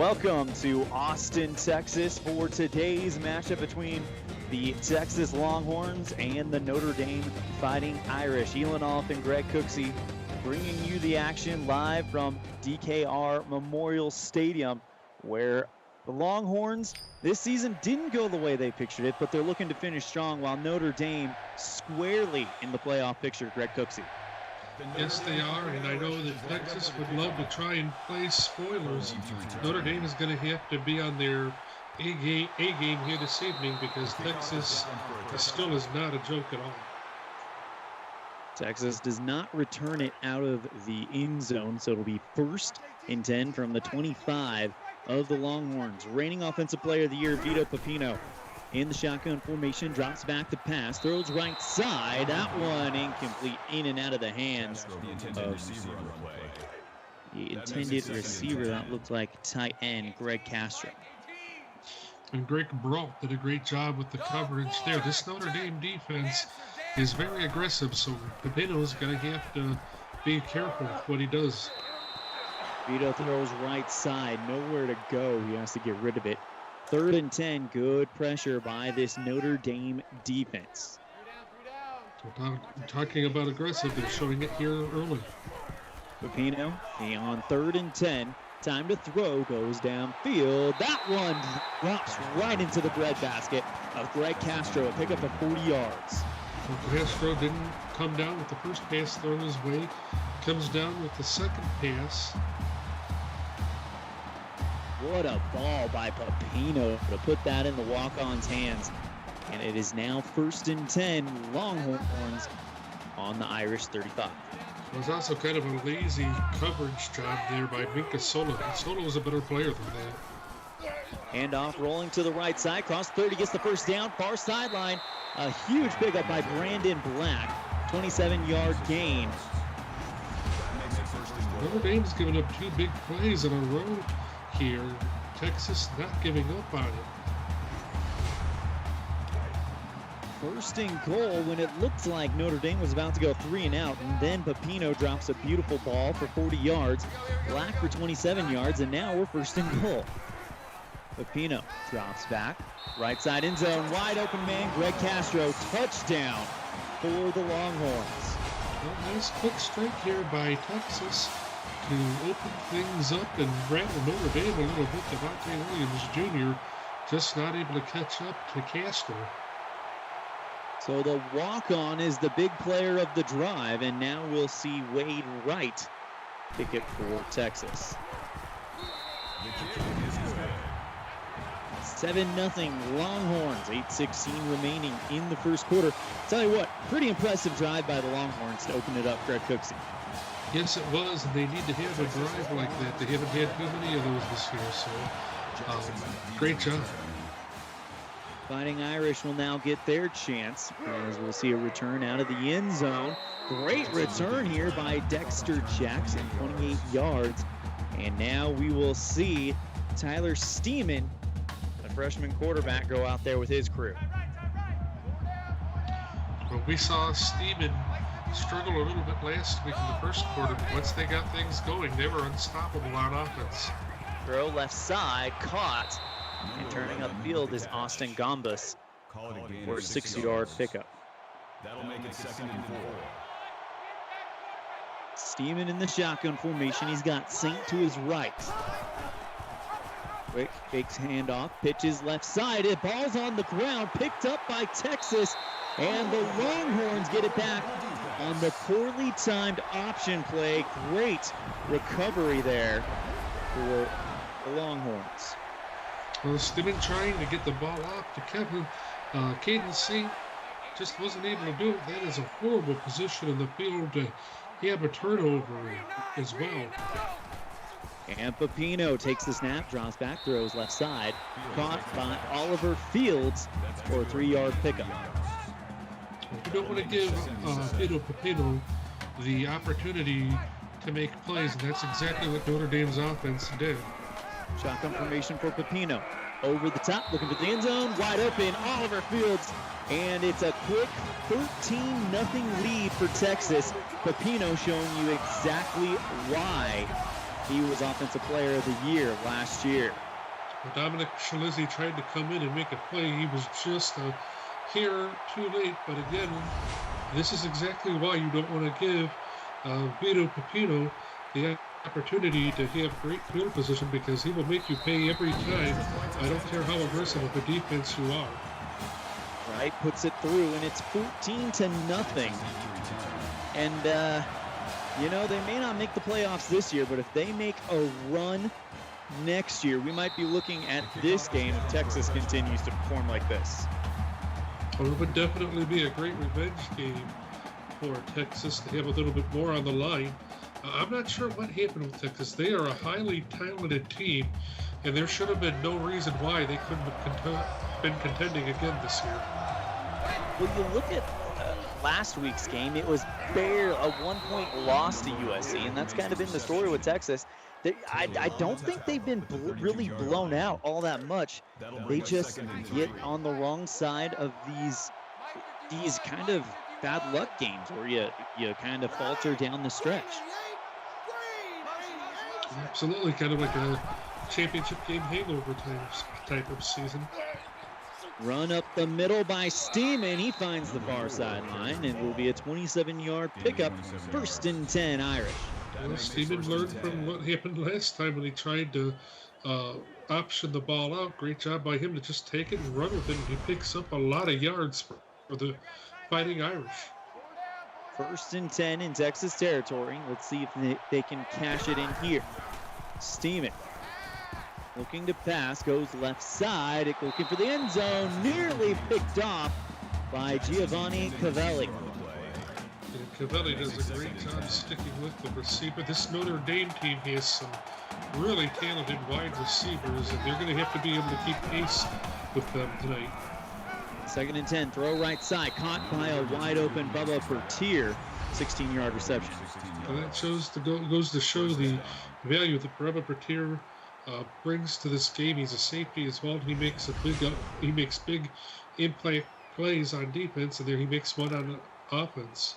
Welcome to Austin, Texas for today's matchup between the Texas Longhorns and the Notre Dame Fighting Irish. Elon Alf and Greg Cooksey bringing you the action live from DKR Memorial Stadium, where the Longhorns this season didn't go the way they pictured it, but they're looking to finish strong, while Notre Dame squarely in the playoff picture. Greg Cooksey. Yes, they are, and I know that Texas would love to try and play spoilers. Notre Dame is going to have to be on their A game here this evening, because Texas still is not a joke at all. Texas does not return it out of the end zone, so it'll be 1st and 10 from the 25 of the Longhorns. Reigning Offensive Player of the Year, Vito Pepino, in the shotgun formation, drops back to pass, throws right side. That one incomplete, in and out of the hands of the intended receiver. That looked like tight end Greg Castro. And Greg Brault did a great job with the coverage there. This Notre Dame defense is very aggressive, so Pepino's going to have to be careful with what he does. Vito throws right side, nowhere to go. He has to get rid of it. 3rd and 10, good pressure by this Notre Dame defense. Talking about aggressive, they're showing it here early. Pepino on 3rd and 10, time to throw, goes downfield. That one drops right into the breadbasket of Greg Castro, a pickup of 40 yards. Well, Castro didn't come down with the first pass thrown his way, comes down with the second pass. What a ball by Pepino to put that in the walk-on's hands. And it is now 1st and 10, Longhorns on the Irish 35. It was also kind of a lazy coverage job there by Minka Sola. Sola was a better player than that. Handoff rolling to the right side, cross 30, gets the first down, far sideline. A huge pickup by Brandon Black, 27-yard gain. Notre Dame's given up 2 big plays in a row here. Texas not giving up on it. 1st and goal when it looked like Notre Dame was about to go 3 and out, and then Pepino drops a beautiful ball for 40 yards, Black for 27 yards, and now we're 1st and goal. Pepino drops back, right side end zone, wide open man, Greg Castro, touchdown for the Longhorns. Well, nice quick strike here by Texas to open things up and rattle Notre Dame a little bit. Devontae Williams Jr. just not able to catch up to Castro. So the walk-on is the big player of the drive, and now we'll see Wade Wright kick it for Texas. 7-0 Longhorns, 8:16 remaining in the first quarter. Tell you what, pretty impressive drive by the Longhorns to open it up, Greg Cooksey. Yes, it was, and they need to have a drive like that. They haven't had too many of those this year, so great job. Fighting Irish will now get their chance, as we'll see a return out of the end zone. Great return here by Dexter Jackson, 28 yards. And now we will see Tyler Steeman, the freshman quarterback, go out there with his crew. Well, we saw Steeman struggle a little bit last week in the first quarter, but once they got things going, they were unstoppable on offense. Throw left side, caught, and turning upfield is Austin Gombas for a 6-yard pickup. That'll make it 2nd and 4. Steeman in the shotgun formation. He's got Saint to his right. Quick fakes handoff, pitches left side. It ball's on the ground, picked up by Texas, and the Longhorns get it back on the poorly timed option play. Great recovery there for the Longhorns. Well, Steeman trying to get the ball off to Kevin. Caden Saint just wasn't able to do it. That is a horrible position in the field to have a turnover as well. And Pepino takes the snap, drops back, throws left side. Caught by Oliver Fields for a 3-yard pickup. You don't want to give Vito Pepino the opportunity to make plays, and that's exactly what Notre Dame's offense did. Shotgun formation for Pepino. Over the top, looking for the end zone, wide open, Oliver Fields. And it's a quick 13-0 lead for Texas. Pepino showing you exactly why He was Offensive Player of the Year last year. Dominic Shalizzi tried to come in and make a play. He was just here too late. But again, this is exactly why you don't want to give Vito Pepino the opportunity to have great field position, because he will make you pay every time. I don't care how aggressive of a defense you are. Right, puts it through, and it's 14-0. And you know, they may not make the playoffs this year, but if they make a run next year, we might be looking at this game if Texas continues to perform like this. Well, it would definitely be a great revenge game for Texas to have a little bit more on the line. I'm not sure what happened with Texas. They are a highly talented team, and there should have been no reason why they couldn't have been contending again this year. Well, you look at last week's game, it was barely a 1-point loss to USC, and that's kind of been the story with Texas. I don't think they've been really blown out all that much. They just get on the wrong side of these kind of bad luck games where you kind of falter down the stretch. Absolutely, kind of like a championship game hangover type of season. Run up the middle by Steeman. He finds the far sideline, and it will be a 27-yard pickup. 1st and 10, Irish. Well, Steeman learned from what happened last time when he tried to option the ball out. Great job by him to just take it and run with it, and he picks up a lot of yards for the Fighting Irish. 1st and 10 in Texas territory. Let's see if they can cash it in here. Steeman looking to pass, goes left side, looking for the end zone, nearly picked off by Giovanni Cavelli. And Cavelli does a great job sticking with the receiver. This Notre Dame team has some really talented wide receivers, and they're going to have to be able to keep pace with them tonight. 2nd and 10, throw right side, caught by a wide open Bubba Bertier, 16-yard reception. And that goes to show the value that Bubba Bertier brings to this game. He's a safety as well. He makes big impact plays on defense, and there he makes one on offense.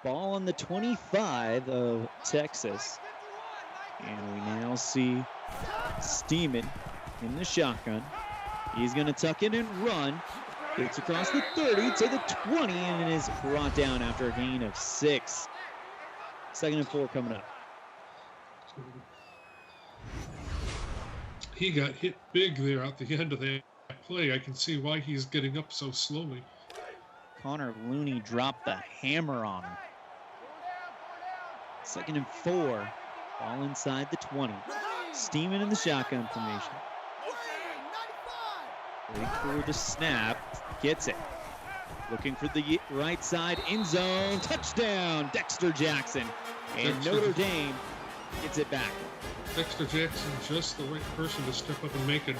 Ball on the 25 of Texas, and we now see Steeman in the shotgun. He's going to tuck it and run. Gets across the 30 to the 20, and it is brought down after a gain of 6. 2nd and 4 coming up. He got hit big there at the end of that play. I can see why he's getting up so slowly. Connor Looney dropped the hammer on him. 2nd and 4. Ball inside the 20. Steeman in the shotgun formation. Waiting for the snap. Gets it. Looking for the right side end zone. Touchdown, Dexter Jackson. And Notre Dame gets it back. Dexter Jackson, just the right person to step up and make a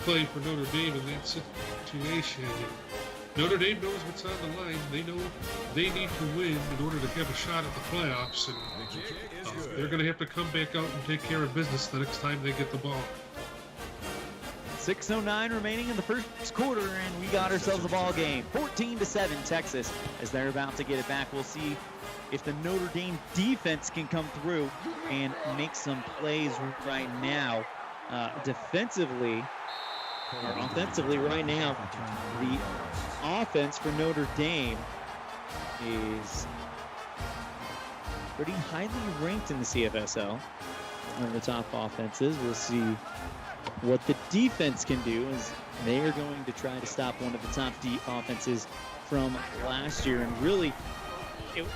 play for Notre Dame in that situation. Notre Dame knows what's on the line. They know they need to win in order to have a shot at the playoffs, and they're going to have to come back out and take care of business the next time they get the ball. 6:09 remaining in the first quarter, and we got ourselves a ball game. 14-7 Texas as they're about to get it back. We'll see if the Notre Dame defense can come through and make some plays right now. Defensively, or offensively right now, the offense for Notre Dame is pretty highly ranked in the CFSL. One of the top offenses. We'll see what the defense can do, as they are going to try to stop one of the top offenses from last year. And really,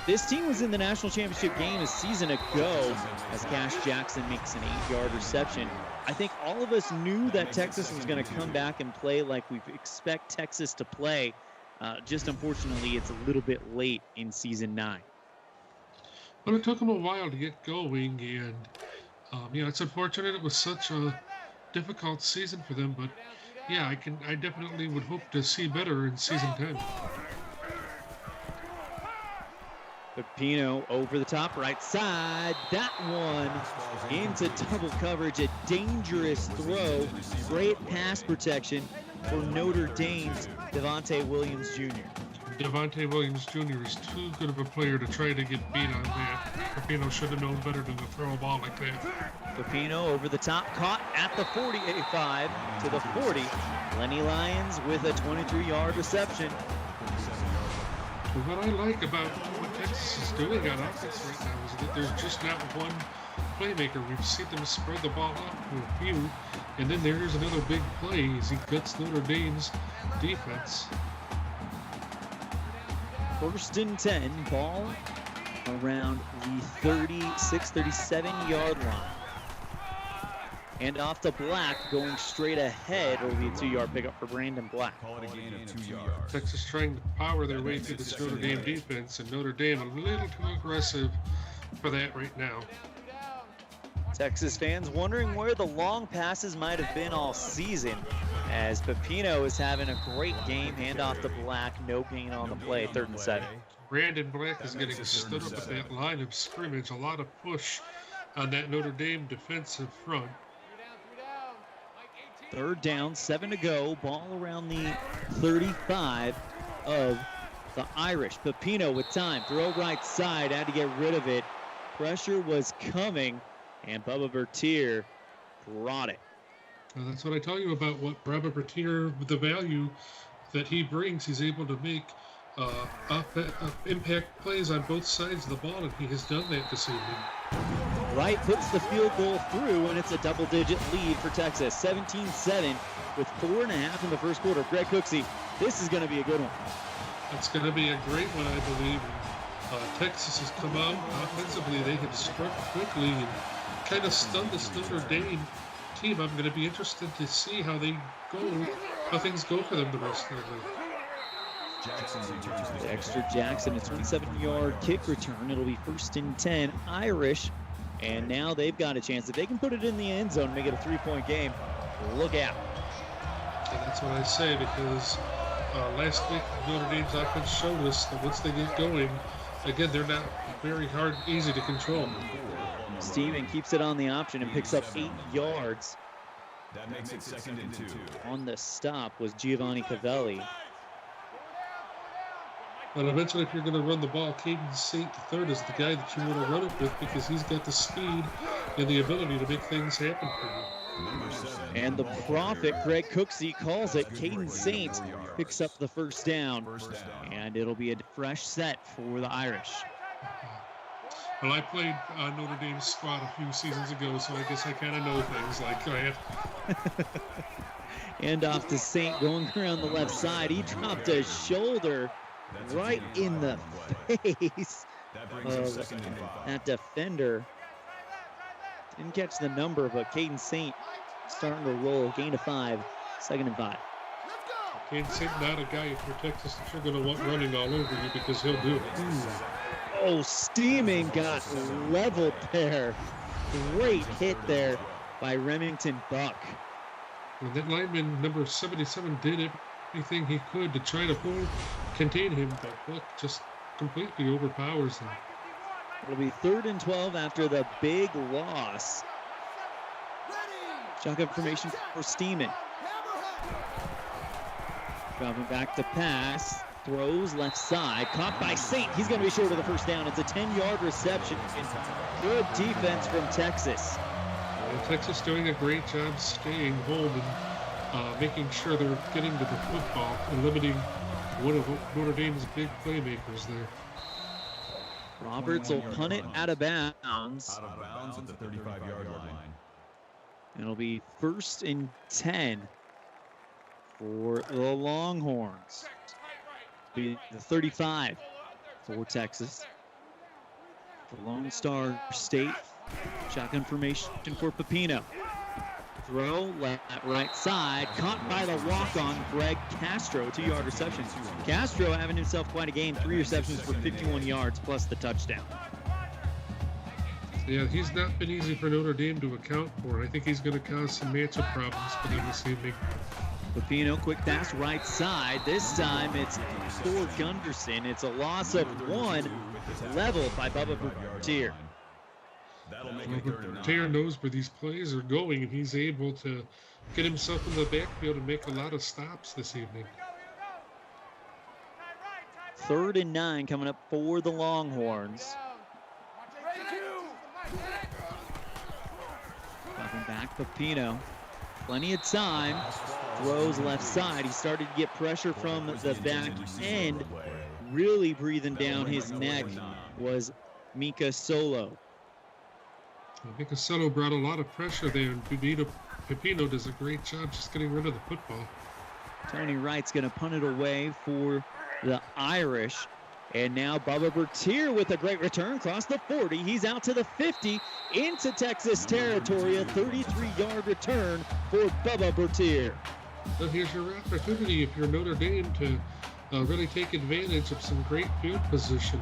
this team was in the national championship game a season ago as Cash Jackson makes an 8-yard reception. I think all of us knew that Texas was going to come back and play like we expect Texas to play. Just unfortunately, it's a little bit late in season 9. Well, it took them a while to get going, and it's unfortunate it was such a difficult season for them, but yeah, I definitely would hope to see better in season 10. Pepino over the top right side. That one into double coverage. A dangerous throw. Great pass protection for Notre Dame's Devontae Williams Jr. Devontae Williams Jr. is too good of a player to try to get beat on that. Pepino should have known better than to throw a ball like that. Pepino over the top, caught at the 45 to the 40. Lenny Lyons with a 23-yard reception. What I like about what Texas is doing on offense right now is that there's just not one playmaker. We've seen them spread the ball out to a few, and then there's another big play as he cuts Notre Dame's defense. 1st and 10, ball around the 36, 37-yard line. And off to Black, going straight ahead. It'll be a 2-yard pickup for Brandon Black. Call it a gain of 2 yards. Texas trying to power their way through this Notre Dame defense, and Notre Dame a little too aggressive for that right now. Texas fans wondering where the long passes might have been all season, as Pepino is having a great game. Handoff to Black, no gain on the play, 3rd and 7. Brandon Black is getting stood up at that line of scrimmage. A lot of push on that Notre Dame defensive front. 3rd down, 7 to go. Ball around the 35 of the Irish. Pepino with time. Throw right side. Had to get rid of it. Pressure was coming, and Bubba Bertier brought it. Well, that's what I tell you about what Bubba Bertier, with the value that he brings. He's able to make impact plays on both sides of the ball, and he has done that this evening. Wright puts the field goal through, and it's a double-digit lead for Texas. 17-7 with 4.5 in the first quarter. Greg Cooksey, this is going to be a good one. It's going to be a great one, I believe. Texas has come out offensively. They have struck quickly and kind of stunned this Notre Dame team. I'm going to be interested to see how things go for them the rest of the way. Dexter Jackson, a 27-yard kick return. It'll be 1st and 10, Irish. And now they've got a chance. If they can put it in the end zone and make it a 3-point game, look out. And that's what I say, because last week Notre Dame's offense showed us that once they get going, again, they're not very easy to control. Steven keeps it on the option and picks up 8 yards. That makes it 2nd and 2. On the stop was Giovanni Cavelli. And eventually, if you're going to run the ball, Caden St. III is the guy that you want to run it with, because he's got the speed and the ability to make things happen for you. And the prophet, Greg Cooksey, calls it. Caden St. picks up the 1st down. And it'll be a fresh set for the Irish. Well, I played Notre Dame's squad a few seasons ago, so I guess I kind of know things like that. And off to St. going around the left side. He dropped a shoulder right in the face of that defender. Didn't catch the number, but Caden St. starting to roll. Gain of 5, 2nd and 5. Caden St. not a guy if you're Texas that you're going to want running all over you, because he'll do it. Oh, Steeman got leveled there. Great hit there by Remington Buck. And that lineman, number 77, did everything he could to try to contain him, but Buck just completely overpowers him. It'll be 3rd and 12 after the big loss. Shotgun formation for Steeman. Dropping back to pass. Throws left side. Caught by St. He's going to be short of the 1st down. It's a 10-yard reception. Good defense from Texas. And Texas doing a great job staying home and making sure they're getting to the football and limiting one of Notre Dame's big playmakers there. Roberts will punt it out of bounds. Out of bounds at the 35-yard line. It'll be 1st and 10 for the Longhorns. Be the 35 for Texas. The Lone Star State. Shotgun formation for Pepino. Throw left, right side. Caught by the walk-on Greg Castro. 2-yard reception. Castro having himself quite a game. 3 receptions for 51 yards plus the touchdown. Yeah, he's not been easy for Notre Dame to account for. I think he's going to cause some matchup problems for them this evening. Pepino, quick pass right side. This time it's for Gunderson. It's a loss of 1, leveled by Bubba Bertier. Bertier knows where these plays are going, and he's able to get himself in the backfield and make a lot of stops this evening. 3rd and 9 coming up for the Longhorns. Dropping back, Pepino. Plenty of time. Throws left side. He started to get pressure from the back end. Really breathing down his neck was Mika Solo. Mika Solo brought a lot of pressure there, and Pepino does a great job just getting rid of the football. Tony Wright's going to punt it away for the Irish. And now Bubba Bertier with a great return across the 40. He's out to the 50 into Texas territory. A 33-yard return for Bubba Bertier. So here's your opportunity if you're Notre Dame to really take advantage of some great field position.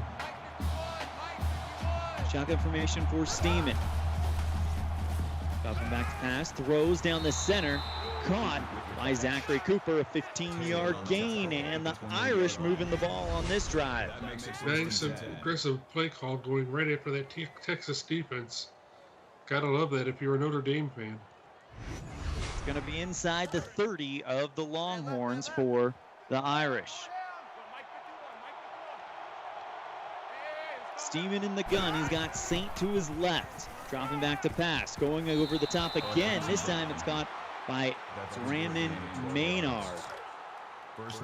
Shotgun formation for Steeman. Dropping back to pass, throws down the center. Caught by Zachary Cooper, a 15-yard gain, and the Irish moving the ball on this drive. Nice aggressive play call going right after that Texas defense. Gotta love that if you're a Notre Dame fan. It's going to be inside the 30 of the Longhorns for the Irish. Steeman in the gun. He's got Saint to his left. Dropping back to pass. Going over the top again. This time it's caught by Brandon Maynard.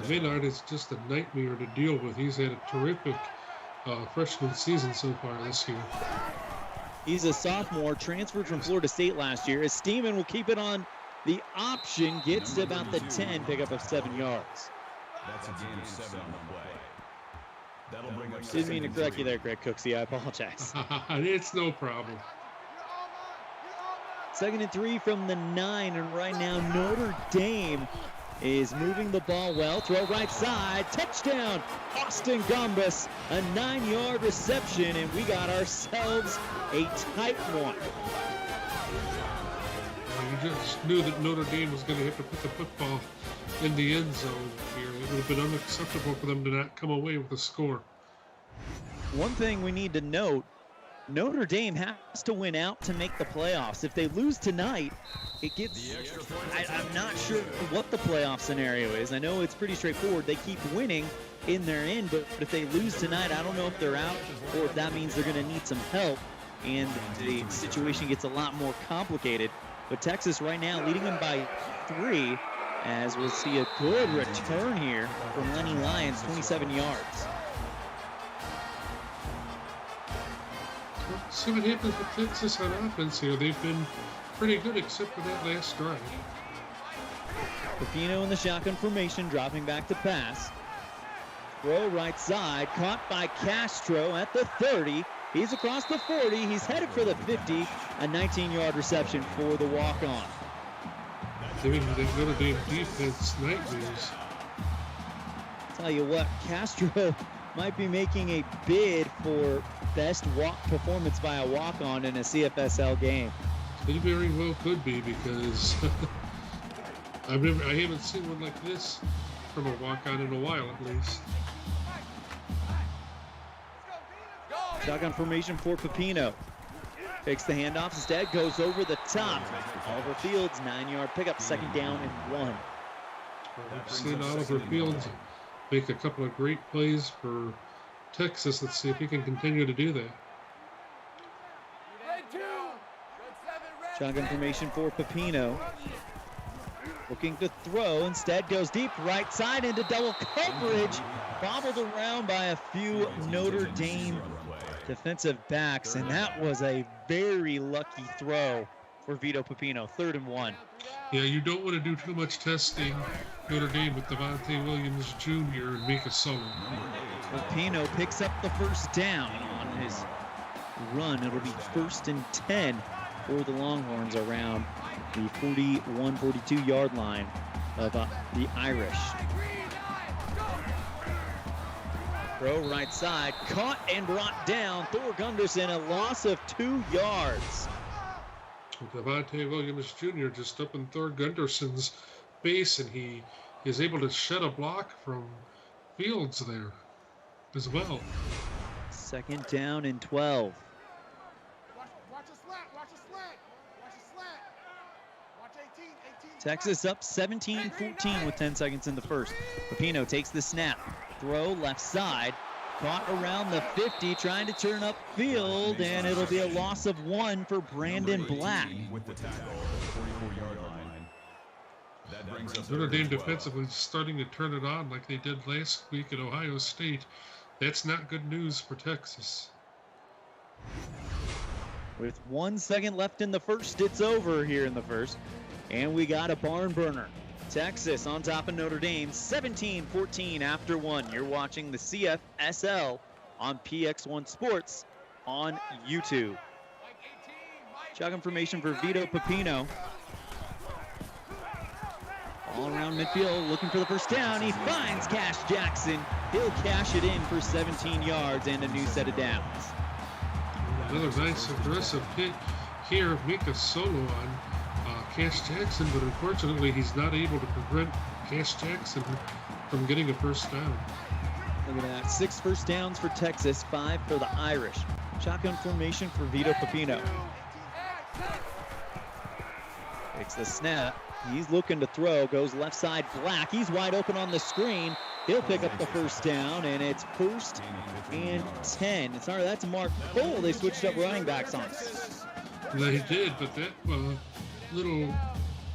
Maynard is just a nightmare to deal with. He's had a terrific freshman season so far this year. He's a sophomore, transferred from Florida State last year. As Steeman will keep it on the option, gets to about the 10, pick up of 7 yards. That's a gain of 7 on the play. That'll bring up Didn't mean to correct you there, Greg Cooksey. I apologize. It's no problem. 2nd and 3 from the 9, and right now Notre Dame is moving the ball well. Throw right side, touchdown, Austin Gombas, a 9-yard reception, and we got ourselves a tight one. You just knew that Notre Dame was going to have to put the football in the end zone here. It would have been unacceptable for them to not come away with a score. One thing we need to note, Notre Dame has to win out to make the playoffs. If they lose tonight, it gets... I'm not sure what the playoff scenario is. I know it's pretty straightforward. They keep winning in their end, but if they lose tonight, I don't know if they're out or if that means they're going to need some help, and the situation gets a lot more complicated. But Texas right now leading them by 3, as we'll see a good return here from Lenny Lyons, 27 yards. See what happens with Texas on offense here. They've been pretty good except for that last drive. Pepino in the shotgun formation, dropping back to pass. Throw right side, caught by Castro at the 30. He's across the 40. He's headed for the 50. A 19-yard reception for the walk-on. Giving the Notre Dame defense nightmares. Tell you what, Castro might be making a bid for best performance by a walk-on in a CFSL game. It very well could be, because I haven't seen one like this from a walk-on in a while, at least. Shotgun formation for Pepino. Takes the handoff instead, goes over the top. Oliver Fields, 9-yard pickup, 2nd down and 1. We've seen Oliver Fields make a couple of great plays for Texas. Let's see if he can continue to do that. Shotgun formation for Pepino. Looking to throw, instead goes deep right side into double coverage. Bobbled around by a few Notre Dame defensive backs, and that was a very lucky throw for Vito Pepino. 3rd and 1. Yeah, you don't want to do too much testing Notre Dame with Devontae Williams Jr. and Mika Solo. Pepino picks up the 1st down on his run. It'll be 1st and 10 for the Longhorns around the 41-42 line of the Irish. Throw right side, caught and brought down. Thor Gunderson, a loss of 2 yards. Devontae Williams Jr. just up in Thor Gunderson's base, and he is able to shed a block from Fields there as well. 2nd down and 12. Texas up 17-14 with 10 seconds in the first. Pepino takes the snap, throw left side. Caught around the 50, trying to turn up field, and it'll be a loss of 1 for Brandon Black. With the tackle at the 44-yard line. That brings up Notre Dame defensively starting to turn it on like they did last week at Ohio State. That's not good news for Texas. With 1 second left in the first, it's over here in the first. And we got a barn burner. Texas on top of Notre Dame, 17-14 after 1. You're watching the CFSL on PX1 Sports on YouTube. Shotgun formation for Vito Pepino. All around midfield, looking for the first down. He finds Cash Jackson. He'll cash it in for 17 yards and a new set of downs. Another nice aggressive hit here of Mika Solo on Cash Jackson, but unfortunately he's not able to prevent Cash Jackson from getting a first down. Look at that, 6 first downs for Texas, 5 for the Irish. Shotgun formation for Vito Pepino. Takes the snap. He's looking to throw, goes left side Black. He's wide open on the screen. He'll pick up the first down, and it's 1st and 10. Sorry, that's Mark Cole. They switched up running backs on. They did, but that little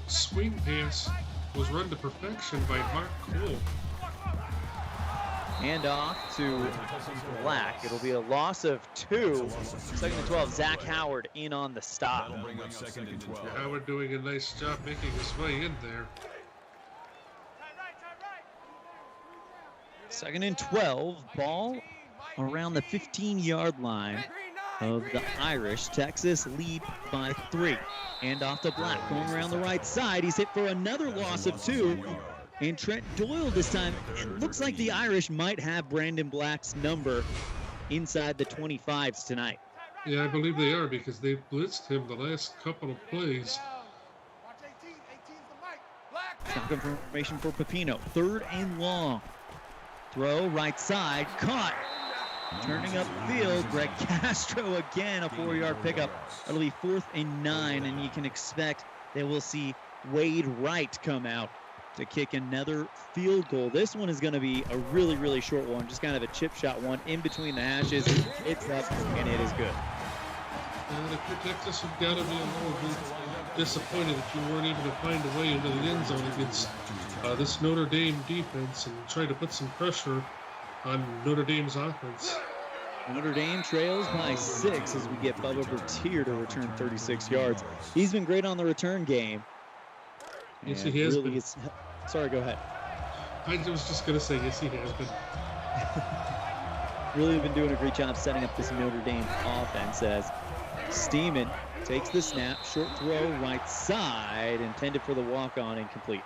swing pass was run to perfection by Mark Cole. Hand off to Black. It'll be a loss of 2. 2nd and 12. Zach Howard in on the stop. bring up 2nd and 12. Howard doing a nice job making his way in there. 2nd and 12. Ball around the 15-yard line of the Irish. Texas lead by 3. And off to Black, going around the right side. He's hit for another loss of 2. And Trent Doyle this time. It looks like the Irish might have Brandon Black's number inside the 25s tonight. Yeah, I believe they are because they blitzed him the last couple of plays. Shotgun formation for Pepino. 3rd and long. Throw right side, caught. Turning upfield, Greg Castro again, a 4-yard pickup. It'll be 4th and 9, and you can expect that we'll see Wade Wright come out to kick another field goal. This one is going to be a really, really short one, just kind of a chip shot one in between the hashes. It's up, and it is good. And if you're Texas, you've got to be a little bit disappointed that you weren't able to find a way into the end zone against this Notre Dame defense and try to put some pressure on Notre Dame's offense. Notre Dame trails by 6 as we get Bubba Bertier to return 36 yards. He's been great on the return game. Yes, he has really been. Sorry, go ahead. I was just going to say, yes, he has been. Really been doing a great job setting up this Notre Dame offense as Steeman takes the snap, short throw, right side, intended for the walk-on, incomplete.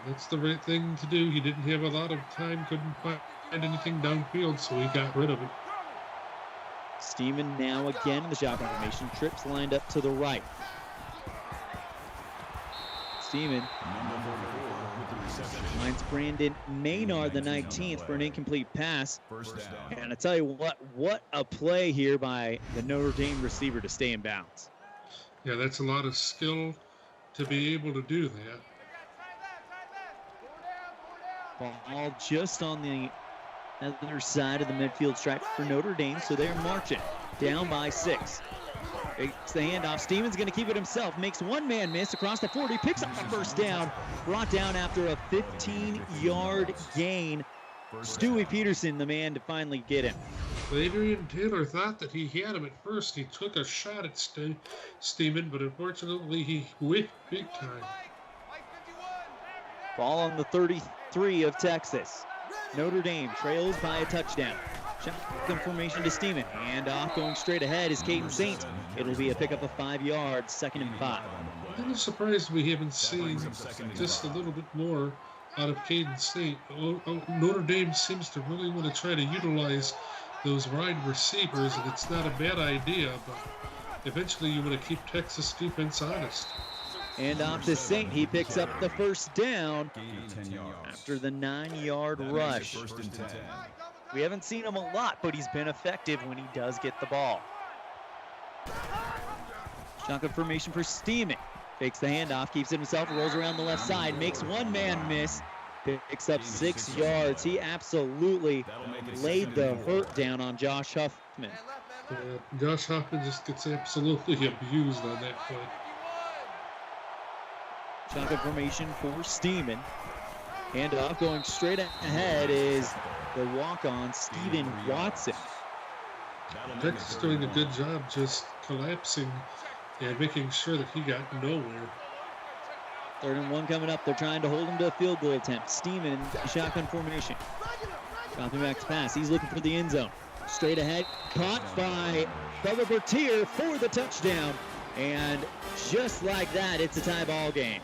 That's the right thing to do. He didn't have a lot of time, couldn't find anything downfield, so he got rid of it. Steeman now again in the shotgun formation. Trips lined up to the right. Steeman finds Brandon Maynard, the 19th, for an incomplete pass. And I tell you what a play here by the Notre Dame receiver to stay in bounds. Yeah, that's a lot of skill to be able to do that. Ball just on the other side of the midfield stripe for Notre Dame, so they're marching down by 6. It's the handoff. Steeman's going to keep it himself. Makes one man miss across the 40. Picks up the first down. Brought down after a 15-yard gain. Stewie Peterson, the man to finally get him. Adrian Taylor thought that he had him at first. He took a shot at Steeman, but unfortunately he whiffed big time. Ball on the 33 of Texas. Notre Dame trails by a touchdown. Shotgun formation to Steeman. And off going straight ahead is Caden Saint. It'll be a pickup of 5 yards, 2nd and 5. I'm surprised we haven't seen just a little bit more out of Caden Saint. Notre Dame seems to really want to try to utilize those wide receivers, and it's not a bad idea, but eventually you want to keep Texas defense honest. And off to Saint. He picks up the first down after the 9-yard rush. We haven't seen him a lot, but he's been effective when he does get the ball. Shotgun formation for Steeman. Fakes the handoff, keeps it himself, rolls around the left side, makes one man miss. Picks up 6 yards. He absolutely laid the hurt down on Josh Huffman. Yeah, Josh Hoffman just gets absolutely abused on that play. Shotgun formation for Steeman. Handoff going straight ahead is the walk-on Steven Watson. Texas doing a good job just collapsing and making sure that he got nowhere. 3rd and 1 coming up. They're trying to hold him to a field goal attempt. Steeman in shotgun formation. Dropping back to pass. He's looking for the end zone. Straight ahead. Caught by Bubba Bertier for the touchdown. And just like that, it's a tie ball game.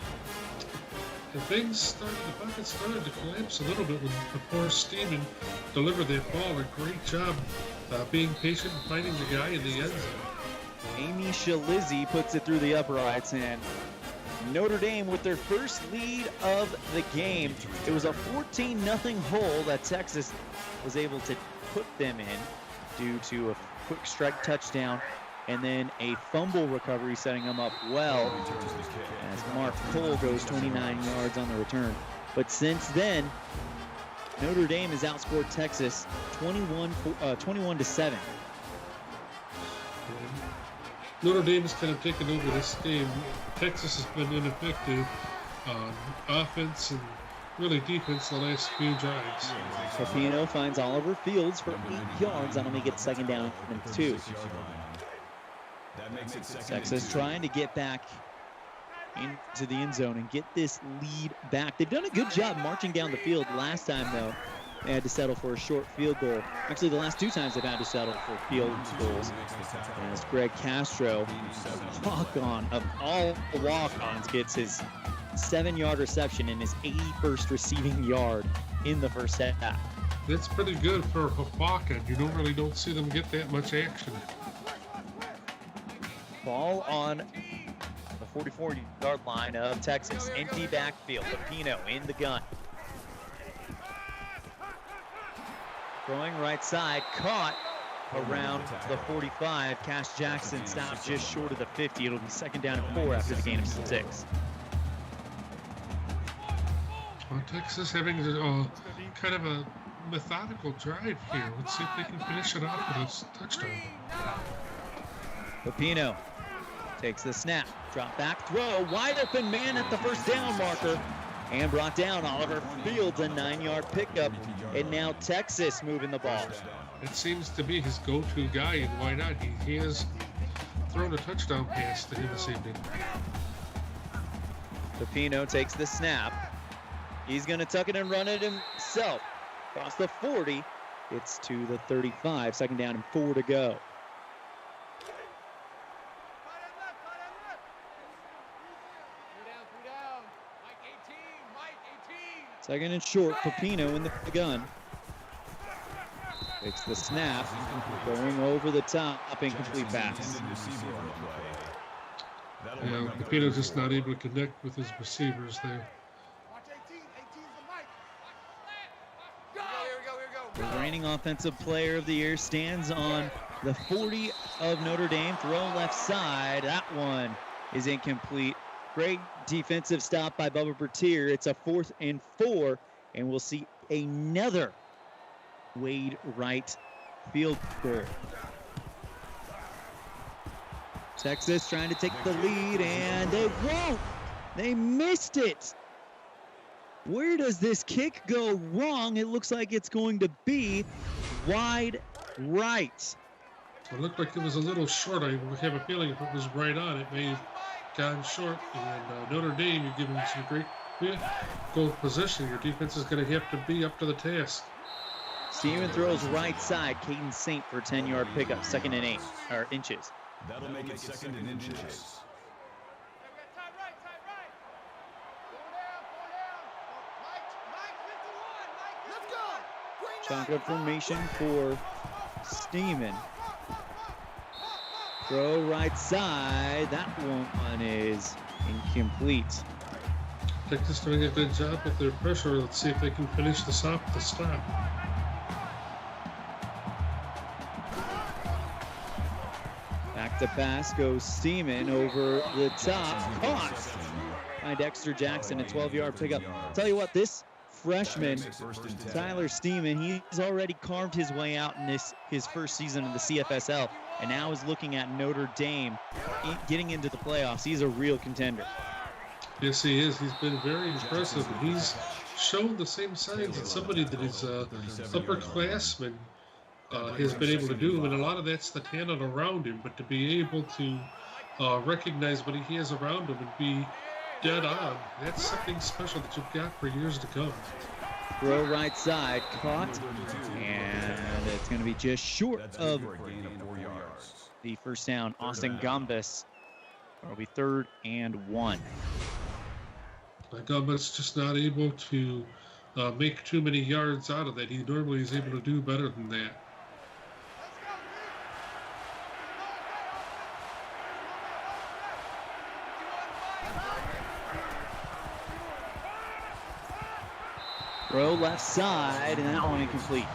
And the pocket started to collapse a little bit when the poor Steeman delivered that ball. A great job being patient and finding the guy in the end zone. Amy Shalizzi puts it through the uprights, and Notre Dame with their first lead of the game. It was a 14-0 hole that Texas was able to put them in due to a quick strike touchdown and then a fumble recovery setting them up well as Mark Cole goes 29 yards on the return. But since then, Notre Dame has outscored Texas 21-7. Notre Dame has kind of taken over this game. Texas has been ineffective on offense and really defense the last few drives. Pepino finds Oliver Fields for 8 yards. That'll make it 2nd down and 2. Texas trying to get back into the end zone and get this lead back. They've done a good job marching down the field. Last time, though, they had to settle for a short field goal. Actually, the last 2 times they've had to settle for field goals. As Greg Castro, walk-on of all walk-ons, gets his 7-yard reception and his 81st receiving yard in the first half. That's pretty good for a walk-on. You don't see them get that much action. Ball on the 44-yard line of Texas. Empty backfield. Pepino in the gun. Throwing right side, caught around the 45. Cash Jackson stopped just short of the 50. It'll be 2nd down and 4 after the gain of 6. Well, Texas having kind of a methodical drive here. Let's see if they can finish it off with a touchdown. Pepino takes the snap, drop back throw, wide open man at the first down marker, and brought down. Oliver Fields, a 9-yard pickup, and now Texas moving the ball. It seems to be his go-to guy, and why not? He has thrown a touchdown pass to him this evening. Pepino takes the snap. He's going to tuck it and run it himself. Across the 40, it's to the 35. 2nd down and 4 to go. Second and short, Pepino in the gun. Takes the snap, going over the top, incomplete pass. Yeah, Pepino's just not able to connect with his receivers there. The reigning offensive player of the year stands on the 40 of Notre Dame. Throw left side. That one is incomplete. Great defensive stop by Bubba Bertier. It's a 4th and 4, and we'll see another Wade Wright field goal. Texas trying to take the lead, and they won't. They missed it. Where does this kick go wrong? It looks like it's going to be wide right. It looked like it was a little short. I have a feeling if it was right on, it may have gone short. And Notre Dame, you're giving some great goal position. Your defense is going to have to be up to the task. Steven throws right side. Caden Saint for a 10-yard pickup. 2nd and 8, or inches. That'll make it 2nd and inches. Shotgun formation for Steeman. Throw right side. That one is incomplete. Texas doing a good job with their pressure. Let's see if they can finish this off with the stop. Back to pass goes Steeman over the top. Caught by Dexter Jackson, a 12-yard pickup. Tell you what, this freshman, Tyler Steeman, he's already carved his way out in his first season in the CFSL, and now is looking at Notre Dame getting into the playoffs. He's a real contender. Yes, he is. He's been very impressive. He's shown the same signs that somebody that is upperclassman has been able to do, and a lot of that's the talent around him, but to be able to recognize what he has around him and be dead on, that's something special that you've got for years to come. Throw right side, caught, and it's going to be just short of the first down. Austin Gombis. It'll be 3rd and 1. Gombis just not able to make too many yards out of that. He normally is able to do better than that. Throw left side, and that one incomplete.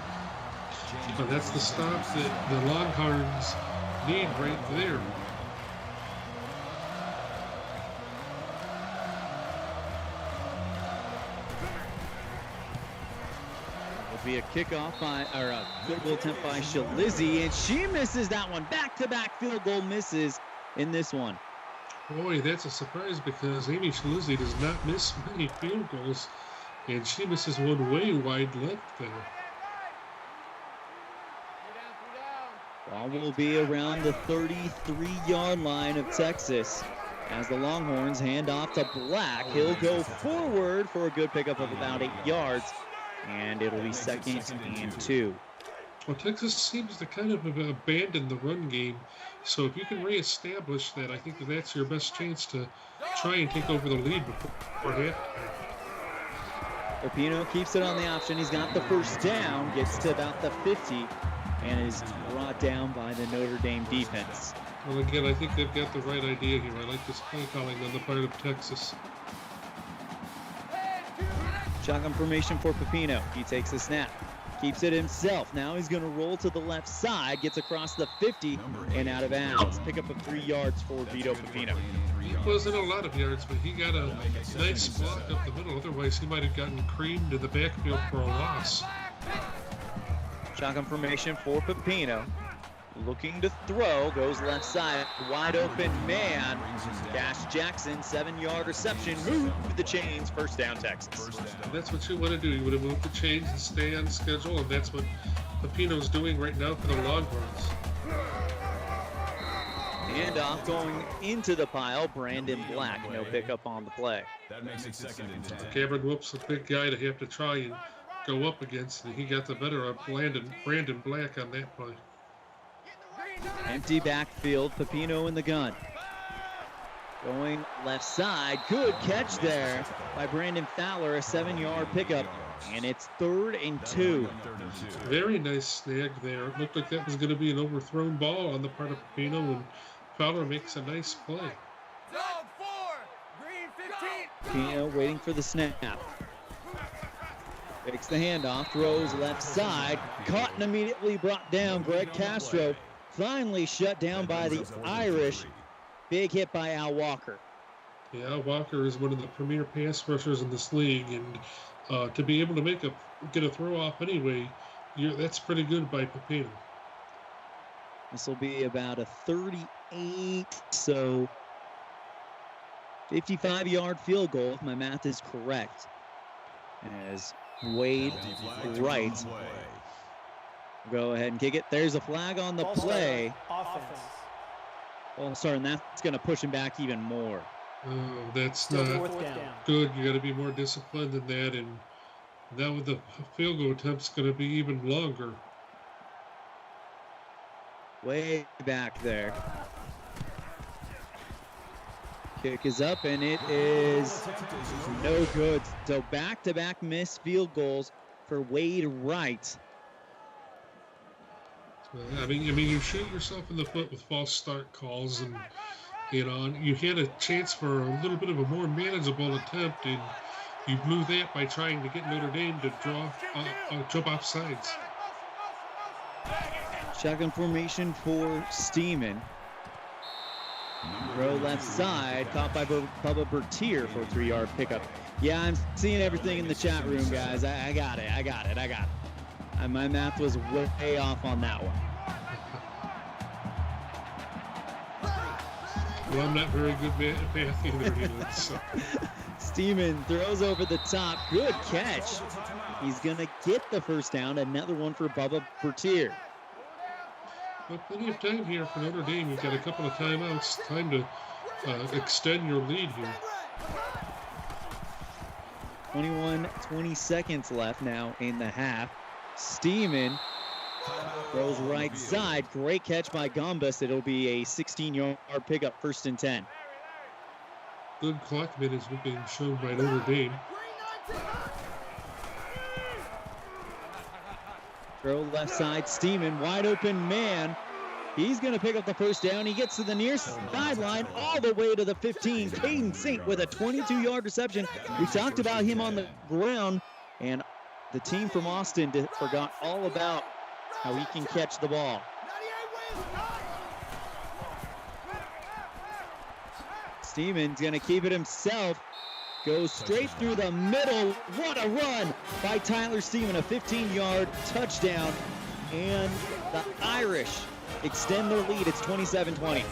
But that's the stop that the Longhorns need right there. It'll be a kickoff or a field goal attempt by Shalizzi, and she misses that one. Back-to-back field goal misses in this one. Boy, that's a surprise because Amy Shalizzi does not miss many field goals. And she misses one way wide left there. Ball will be around the 33-yard line of Texas as the Longhorns hand off to Black. He'll go forward for a good pickup of about 8 yards, and it'll be 2nd and 2. Well, Texas seems to kind of have abandoned the run game. So if you can reestablish that, I think that's your best chance to try and take over the lead before halftime. Rapinoe keeps it on the option. He's got the first down, gets to about the 50, and is brought down by the Notre Dame defense. Well, again, I think they've got the right idea here. I like this play calling on the part of Texas. Shotgun formation for Pepino. He takes the snap, keeps it himself. Now he's going to roll to the left side, gets across the 50 and out of bounds. Pick up of 3 yards for Vito Pepino. It wasn't a lot of yards, but he got a nice block up the middle. Otherwise, he might have gotten creamed in the backfield for a loss. Shotgun formation for Pepino. Looking to throw, goes left side, wide open man. Cash Jackson, 7-yard reception, move the chains, first down Texas. That's what you want to do. You want to move the chains and stay on schedule, and that's what Pepino's doing right now for the Longhorns. Handoff going into the pile, Brandon Black, no pickup on the play. That makes it 2nd and 10. Cameron Whoop's a big guy to have to try and go up against, and he got the better of Brandon Black on that play. Empty backfield, Pepino in the gun. Going left side, good catch there by Brandon Fowler, a 7-yard pickup, and it's 3rd and 2. Very nice snag there. It looked like that was going to be an overthrown ball on the part of Pepino, and Fowler makes a nice play. Zone 4, green 15. Pepino waiting for the snap. Takes the handoff, throws left side, caught and immediately brought down. Greg Castro finally shut down by the Irish. Big hit by Al Walker. Yeah, Al Walker is one of the premier pass rushers in this league, and to be able to get a throw off anyway, that's pretty good by Pepino. This will be about a 38, so 55-yard field goal, if my math is correct. As Wade Wright go ahead and kick it. There's a flag on the play. Well, sorry, and that's going to push him back even more. Oh, that's not good. You got to be more disciplined than that, and now with the field goal attempt's going to be even longer. Way back there. Kick is up, and it is no good. So back-to-back missed field goals for Wade Wright. I mean, you shoot yourself in the foot with false start calls, and you had a chance for a little bit of a more manageable attempt, and you blew that by trying to get Notre Dame to jump off sides. Shotgun formation for Steeman. Throw left side, caught by Bubba Bertier for a 3-yard pickup. Yeah, I'm seeing everything in the chat room, guys. I got it. My math was way off on that one. Well, I'm not very good at math either. So. Steeman throws over the top. Good catch. He's going to get the first down. Another one for Bubba Bertier. Well, plenty of time here for Notre Dame. You've got a couple of timeouts. Time to extend your lead here. 20 seconds left now in the half. Steeman throws right side. Great catch by Gombas. It'll be a 16-yard pickup, 1st and 10. Good clock minutes being shown by Notre Dame. Throw left side. Steeman, wide open man. He's going to pick up the first down. He gets to the near sideline all the way to the 15. Caden Saint with a 22-yard reception. We talked about him on the ground, and the team from Austin forgot all about how he can catch the ball. Steeman's going to keep it himself. Goes straight through the middle. What a run by Tyler Steeman. A 15-yard touchdown. And the Irish extend their lead. It's 27-20. Well,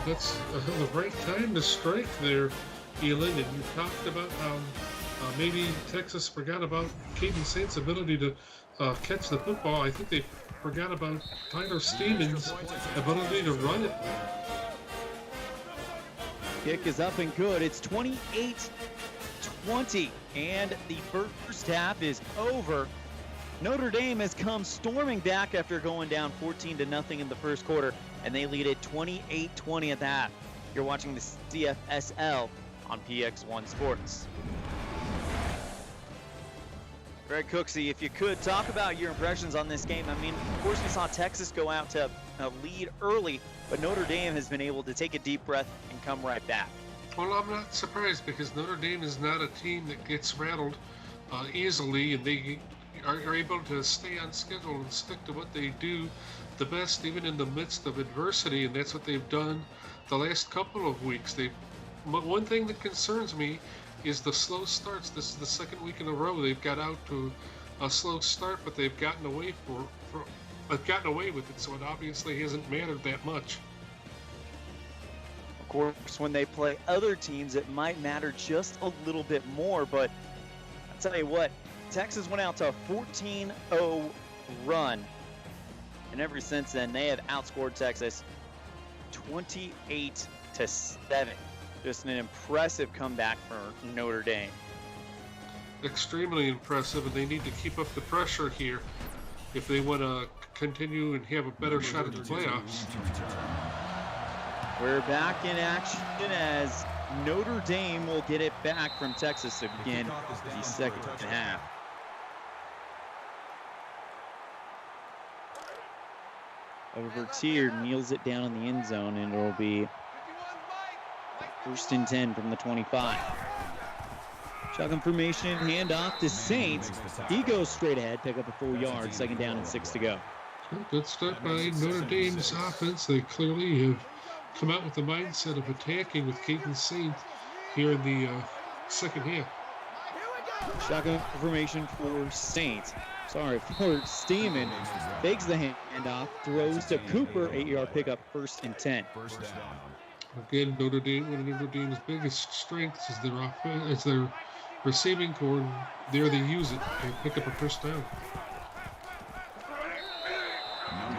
that's the right time to strike there, Elin. And you talked about how maybe Texas forgot about Caden Saint's ability to catch the football. I think they forgot about Tyler Steeman's ability to run it. Kick is up and good. It's 28-20, and the first half is over. Notre Dame has come storming back after going down 14-0 in the first quarter, and they lead it 28-20 at the half. You're watching the CFSL on PX1 Sports. Greg Cooksey, if you could, talk about your impressions on this game. I mean, of course, we saw Texas go out to lead early, but Notre Dame has been able to take a deep breath and come right back. Well, I'm not surprised because Notre Dame is not a team that gets rattled easily, and they are able to stay on schedule and stick to what they do the best, even in the midst of adversity, and that's what they've done the last couple of weeks. One thing that concerns me is the slow starts. This is the second week in a row they've got out to a slow start, but they've gotten away with it, so it obviously hasn't mattered that much. Of course, when they play other teams, it might matter just a little bit more, but I'll tell you what, Texas went out to a 14-0 run, and ever since then, they have outscored Texas 28-7. Just an impressive comeback for Notre Dame. Extremely impressive, and they need to keep up the pressure here if they want to continue and have a better shot at the playoffs. We're back in action as Notre Dame will get it back from Texas to begin the second half. Bertier kneels it down in the end zone, and it'll be 1st and 10 from the 25. Shotgun formation, handoff to Saint. He goes straight ahead, pick up a full yard, 2nd down and 6 to go. Good start by Notre Dame's offense. They clearly have come out with the mindset of attacking with Caden Saint here in the second half. Shotgun formation for Saint. For Steeman. Fakes the handoff, throws to Cooper, 8-yard pickup, 1st and 10. Again, Notre Dame, one of Notre Dame's biggest strengths is their receiving core. There they use it and pick up a first down.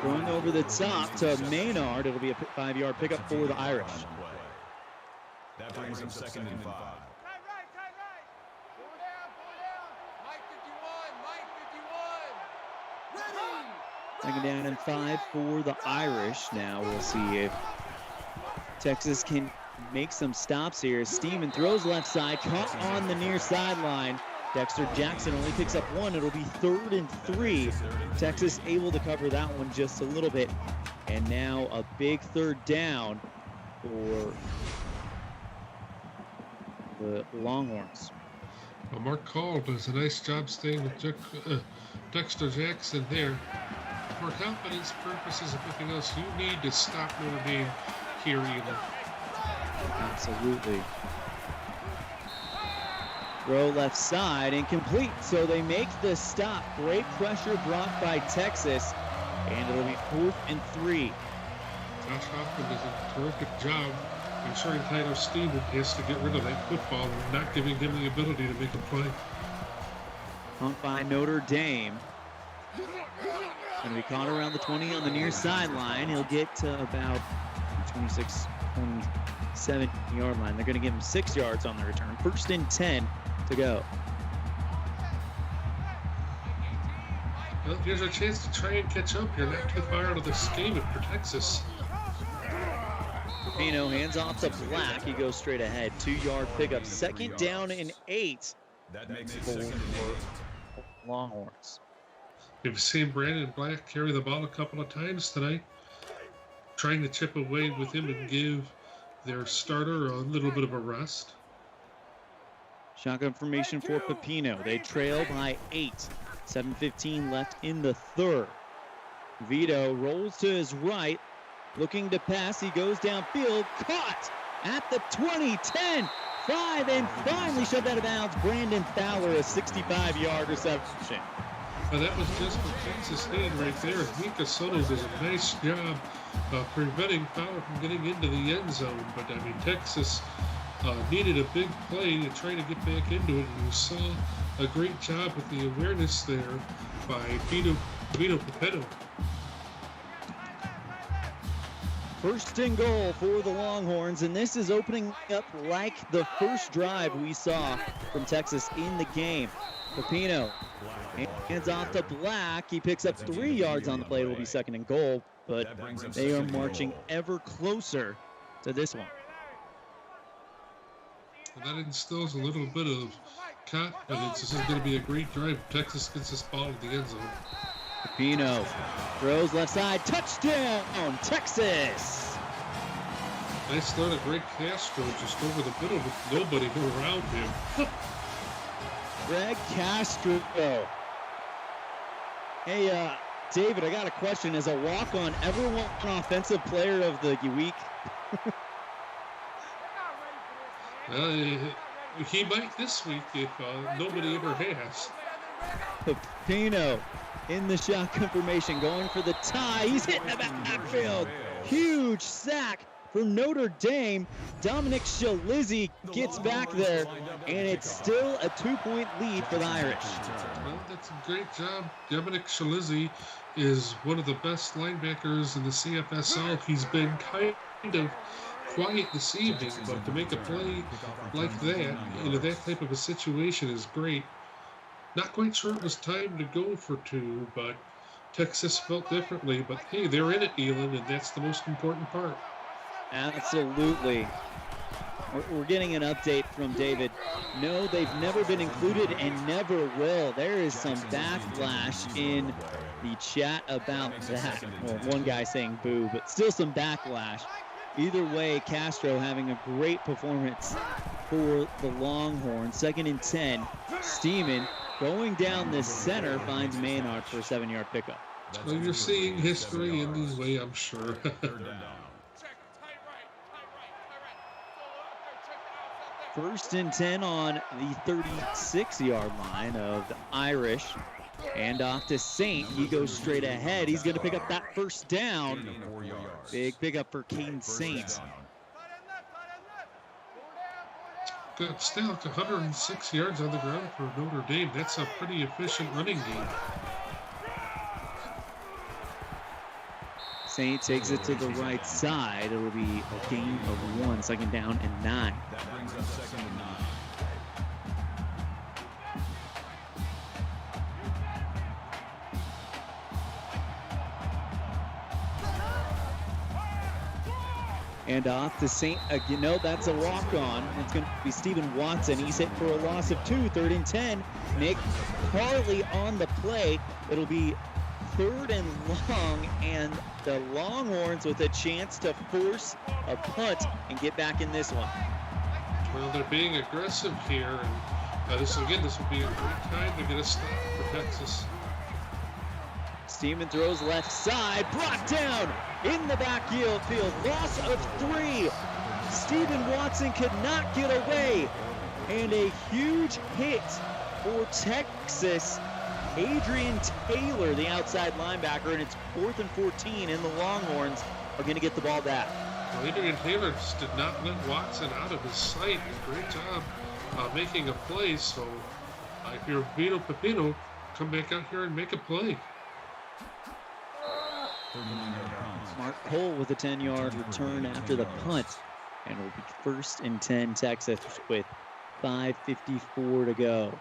Going over the top to Maynard. It'll be a 5-yard pickup for the Irish. That brings them 2nd and 5. Second down and 5 for the Irish. Now we'll see if Texas can make some stops here. Steeman throws left side, caught on the near sideline. Dexter Jackson only picks up 1. It'll be 3rd and 3. Texas able to cover that one just a little bit. And now a big 3rd down for the Longhorns. Well, Mark Call does a nice job staying with Dexter Jackson there. For confidence purposes, if anything else, you need to stop Notre Dame here either. Absolutely. Throw left side, incomplete. So they make the stop. Great pressure brought by Texas, and it'll be 4th and 3. Josh Hoffman does a terrific job ensuring Tyler Steven has to get rid of that football and not giving him the ability to make a play. Punt by Notre Dame. Going to be caught around the 20 on the near sideline. He'll get to about 26, 27-yard line. They're going to give him 6 yards on the return. 1st and 10 to go. Well, here's a chance to try and catch up. You're not too far out of this game for Texas. Pino hands off to Black. He goes straight ahead. 2-yard pickup. 2nd down and 8. That makes it 2nd and 8. Longhorns. We've seen Brandon Black carry the ball a couple of times tonight, trying to chip away with him and give their starter a little bit of a rest. Shotgun formation for Pepino. They trail by 8. 7:15 left in the 3rd. Vito rolls to his right, looking to pass. He goes downfield, caught at the 20, 10, 5, and finally shoved out of bounds. Brandon Fowler, a 65-yard reception. That was just what Texas needed right there. Mika Soto does a nice job preventing Fowler from getting into the end zone. But, I mean, Texas needed a big play to try to get back into it. And you saw a great job with the awareness there by Vito Pepino. 1st and goal for the Longhorns, and this is opening up like the first drive we saw from Texas in the game. Pepino hands off to Black. He picks up 3 yards on the play. It will be 2nd and goal, but they are marching ever closer to this one. And that instills a little bit of confidence. This is going to be a great drive. Texas gets this ball to the end zone. Pepino throws left side. Touchdown, Texas! Nice start of Greg Castro just over the middle with nobody around him. Greg Castro. Hey, David, I got a question. As a walk-on, ever won Offensive Player of the Week? He might this week if nobody ever has. Pepino in the shotgun formation, going for the tie. He's hitting the backfield. Huge sack for Notre Dame. Dominic Shalizzi gets back there, and it's still a 2-point lead for the Irish. Well, that's a great job. Dominic Shalizzi is one of the best linebackers in the CFSL. He's been kind of quiet this evening, but to make a play like that into that type of a situation is great. Not quite sure it was time to go for 2, but Texas felt differently. But hey, they're in it, Elon, and that's the most important part. Absolutely. We're getting an update from David. No, they've never been included and never will. There is some backlash in the chat about that. Well, one guy saying boo, but still some backlash. Either way, Castro having a great performance for the Longhorns. 2nd and 10. Steeman going down the center finds Maynard for a 7-yard pickup. Well, you're seeing history in this way, I'm sure. 1st and 10 on the 36-yard line of the Irish. And off to Saint. He goes straight ahead. He's going to pick up that 1st down. Big pickup for Caden Saint. Got still 106 yards on the ground for Notre Dame. That's a pretty efficient running game. Saint takes it to the right side. It will be a gain of 1, 2nd down and 9. That brings up 2nd and 9. And off to Saint again. No, that's a walk-on. It's going to be Stephen Watson. He's hit for a loss of 2. 3rd and 10. Nick Harley on the play. It'll be 3rd and long, and the Longhorns with a chance to force a punt and get back in this one. Well, they're being aggressive here, and this will be a great time to get a stop for Texas. Steeman throws left side, brought down in the backfield. Loss of 3. Stephen Watson could not get away, And a huge hit for Texas. Adrian Taylor, the outside linebacker, and it's 4th and 14, and the Longhorns are going to get the ball back. Well, Adrian Taylor just did not let Watson out of his sight. Great job making a play. So if you're Vito Pepino, come back out here and make a play. Mark Cole with a 10-yard return after the punt. And it will be 1st and 10 Texas with 5:54 to go.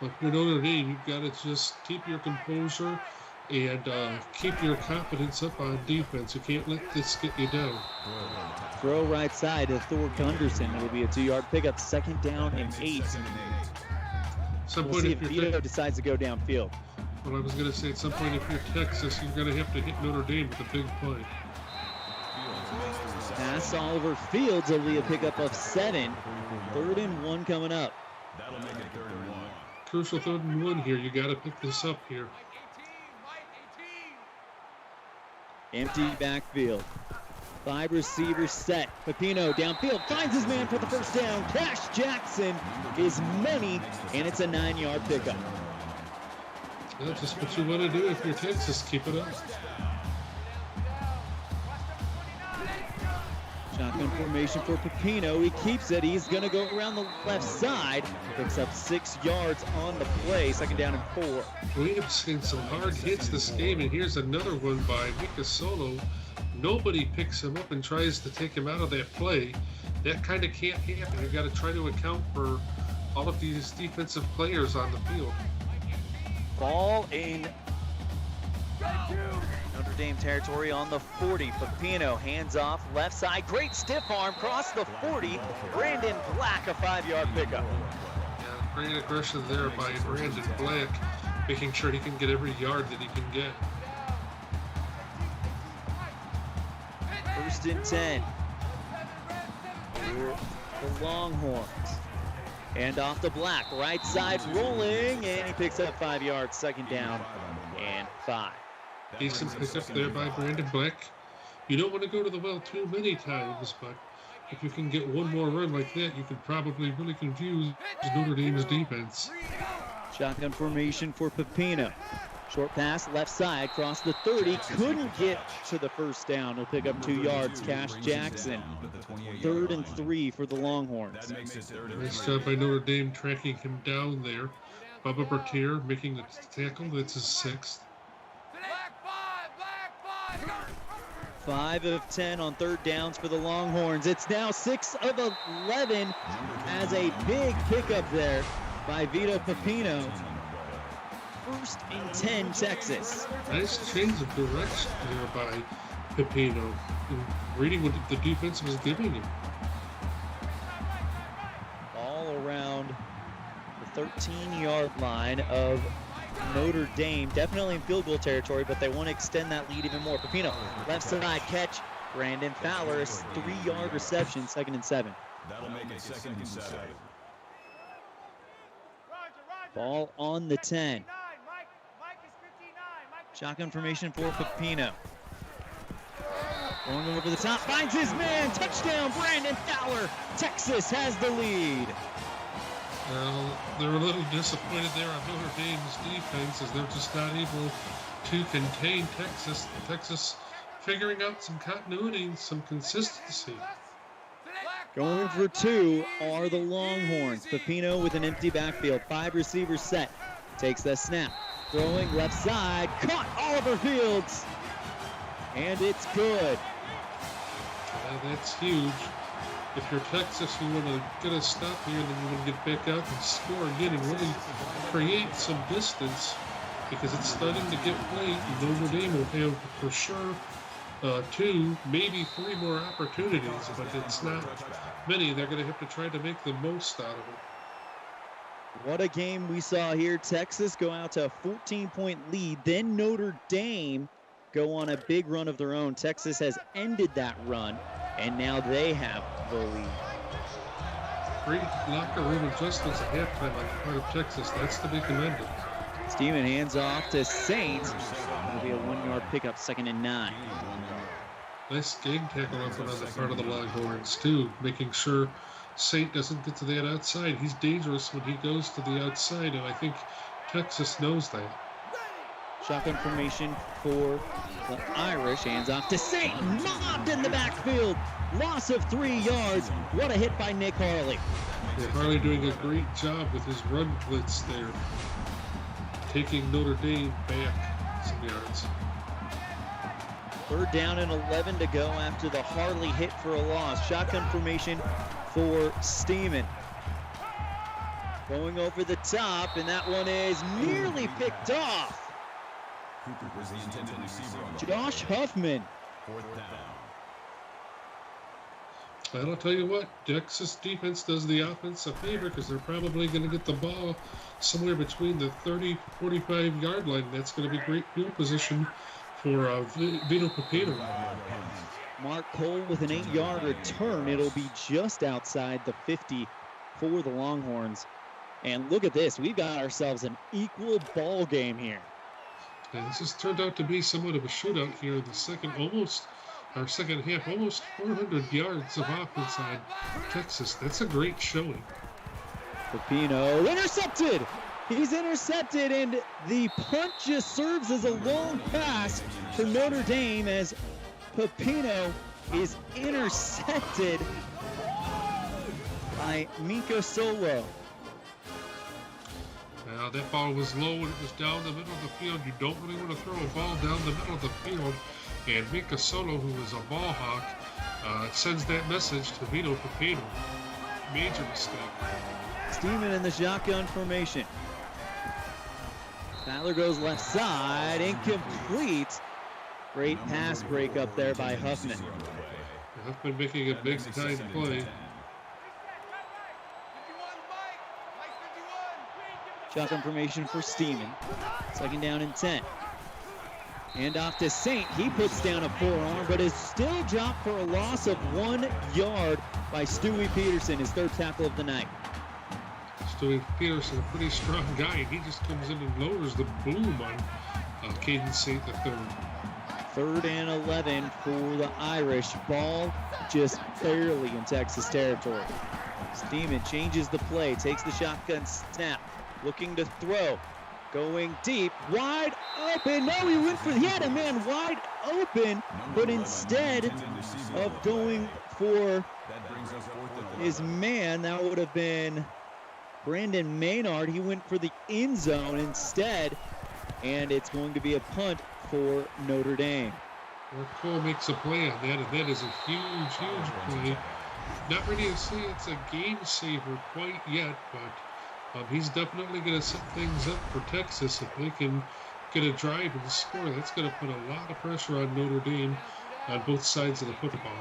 But if you're Notre Dame, you've got to just keep your composure and keep your confidence up on defense. You can't let this get you down. Throw right side to Thor Gunderson. It'll be a 2-yard pickup, 2nd down and 8. We'll see if Vito decides to go downfield. Well, I was going to say, at some point, if you're Texas, you're going to have to hit Notre Dame with a big play. Pass Oliver Fields will be a pickup of 7. 3rd and 1 coming up. That'll make it 3rd and 1. Crucial 3rd and 1 here. You got to pick this up here. Empty backfield. 5 receivers set. Pepino downfield finds his man for the 1st down. Cash Jackson is money, and it's a 9-yard pickup. That's just what you want to do if you're Texas. Keep it up. Shotgun formation for Pepino. He keeps it. He's going to go around the left side. Picks up 6 yards on the play. 2nd down and 4. We have seen some hard hits this game, and here's another one by Mika Solo. Nobody picks him up and tries to take him out of that play. That kind of can't happen. You've got to try to account for all of these defensive players on the field. Ball in Notre Dame territory on the 40. Pepino hands off left side. Great stiff arm across the 40. Brandon Black, a 5-yard pickup. Yeah, great aggression there by Brandon Black, making sure he can get every yard that he can get. 1st and 10 for the Longhorns. And off the Black, right side rolling, and he picks up 5 yards. 2nd down and 5. Decent pickup there by Brandon Black. You don't want to go to the well too many times, but if you can get one more run like that, you could probably really confuse Notre Dame's defense. Shotgun formation for Pepino. Short pass, left side, across the 30. Couldn't get to the 1st down. He'll pick up 2 yards. Cash Jackson. 3rd and 3 for the Longhorns. Nice job by Notre Dame tracking him down there. Bubba Bertier making the tackle. That's his 6th. 5 of 10 on 3rd downs for the Longhorns. It's now 6 of 11 as a big pickup there by Vito Pepino. 1st and 10 Texas. Nice change of direction there by Pepino, reading what the defense was giving him. All around the 13-yard line of Notre Dame. Definitely in field goal territory, but they want to extend that lead even more. Pepino, left side catch. Brandon Fowler, a 3-yard reception, 2nd and 7. That'll make it 2nd and 7. Ball on the 10. Shotgun formation for Pepino. Going over the top, finds his man. Touchdown, Brandon Fowler. Texas has the lead. Well, they're a little disappointed there on Notre Dame's defense as they're just not able to contain Texas. Texas figuring out some continuity and some consistency. Going for 2 are the Longhorns. Pepino with an empty backfield. 5 receivers set. Takes the snap. Throwing left side. Caught Oliver Fields. And it's good. That's huge. If you're Texas, you want to get a stop here, and then you want to get back out and score again and really create some distance because it's starting to get late. Notre Dame will have for sure 2, maybe 3 more opportunities, but it's not many. They're going to have to try to make the most out of it. What a game we saw here. Texas go out to a 14-point lead. Then Notre Dame go on a big run of their own. Texas has ended that run, and now they have the lead. Great locker room adjustments at halftime on the part of Texas. That's to be commended. Steven hands off to Saints. It'll be a 1-yard pickup, 2nd and 9. Nice game tackle effort on the part of the Longhorns, too, making sure Saint doesn't get to that outside. He's dangerous when he goes to the outside, and I think Texas knows that. Shotgun formation for the Irish. Hands off to Saint. Mobbed in the backfield. Loss of 3 yards. What a hit by Nick Harley. Yeah, Harley doing a great job with his run blitz there. Taking Notre Dame back some yards. 3rd down and 11 to go after the Harley hit for a loss. Shotgun formation for Steeman. Going over the top, and that one is nearly picked off. Cooper was the intended receiver on the Josh Huffman. 4th down. And I'll tell you what, Texas defense does the offense a favor because they're probably going to get the ball somewhere between the 30 to 45 yard line. That's going to be great field position for Vito Pepino. Mark Cole with an 8-yard return. It'll be just outside the 50 for the Longhorns. And look at this. We've got ourselves an equal ball game here. And this has turned out to be somewhat of a shootout here in the second half. Almost 400 yards of offense on Texas. That's a great showing. Pepino intercepted. He's intercepted, and the punt just serves as a long pass for Notre Dame as Pepino is intercepted by Mika Solo. Now that ball was low and it was down the middle of the field. You don't really want to throw a ball down the middle of the field. And Mika Solo, who is a ball hawk, sends that message to Vito Pepino. Major mistake. Steeman in the shotgun formation. Tyler goes left side, incomplete. Great pass break up there by Huffman. Huffman making a big time play. Shotgun formation for Steeman. 2nd down and 10. And off to Saint. He puts down a forearm, but is still dropped for a loss of 1 yard by Stewie Peterson, his 3rd tackle of the night. Stewie Peterson, a pretty strong guy, and he just comes in and lowers the boom on Caden Saint the 3rd. 3rd and 11 for the Irish. Ball just barely in Texas territory. Steeman changes the play, takes the shotgun snap, looking to throw. Going deep, wide open. No, he had a man wide open, but instead of going for his man, that would have been Brandon Maynard. He went for the end zone instead, and it's going to be a punt for Notre Dame. Mark Cole makes a play on that, and that is a huge, huge play. Not ready to say it's a game saver quite yet, but he's definitely going to set things up for Texas if they can get a drive and score. That's going to put a lot of pressure on Notre Dame on both sides of the football.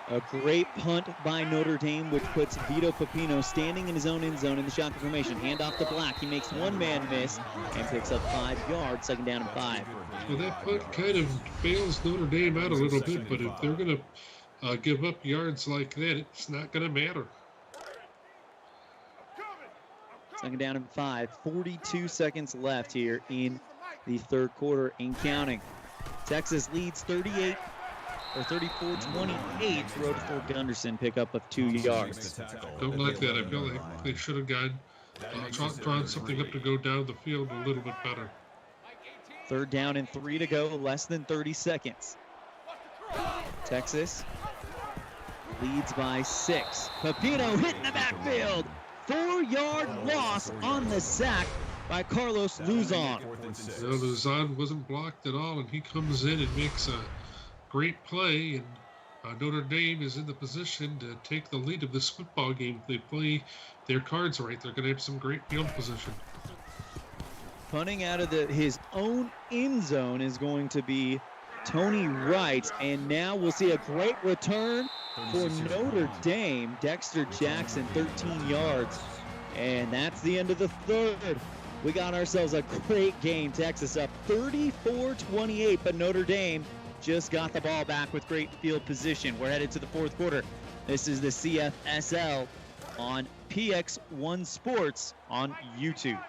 A great punt by Notre Dame, which puts Vito Pepino standing in his own end zone in the shotgun formation. Hand off to Black. He makes one man miss and picks up 5 yards. 2nd down and 5. Well, that punt kind of bails Notre Dame out a little bit, but if they're going to give up yards like that, it's not going to matter. 2nd down and 5. 42 seconds left here in the 3rd quarter and counting. Texas leads 34-28. Rutherford Gunderson pick up of 2 yards. Don't like that. I feel like they should have gone drawn something up to go down the field a little bit better. 3rd down and 3 to go. Less than 30 seconds. Texas leads by 6. Pepino hit in the backfield. 4-yard loss on the sack by Carlos Luzon. Luzon wasn't blocked at all, and he comes in and makes a great play, and Notre Dame is in the position to take the lead of this football game. If they play their cards right, they're going to have some great field position. Punting out of his own end zone is going to be Tony Wright, and now we'll see a great return for Notre Dame. Dexter Jackson, 13 yards, and that's the end of the 3rd. We got ourselves a great game. Texas up 34-28, but Notre Dame just got the ball back with great field position. We're headed to the 4th quarter. This is the CFSL on PX1 Sports on YouTube.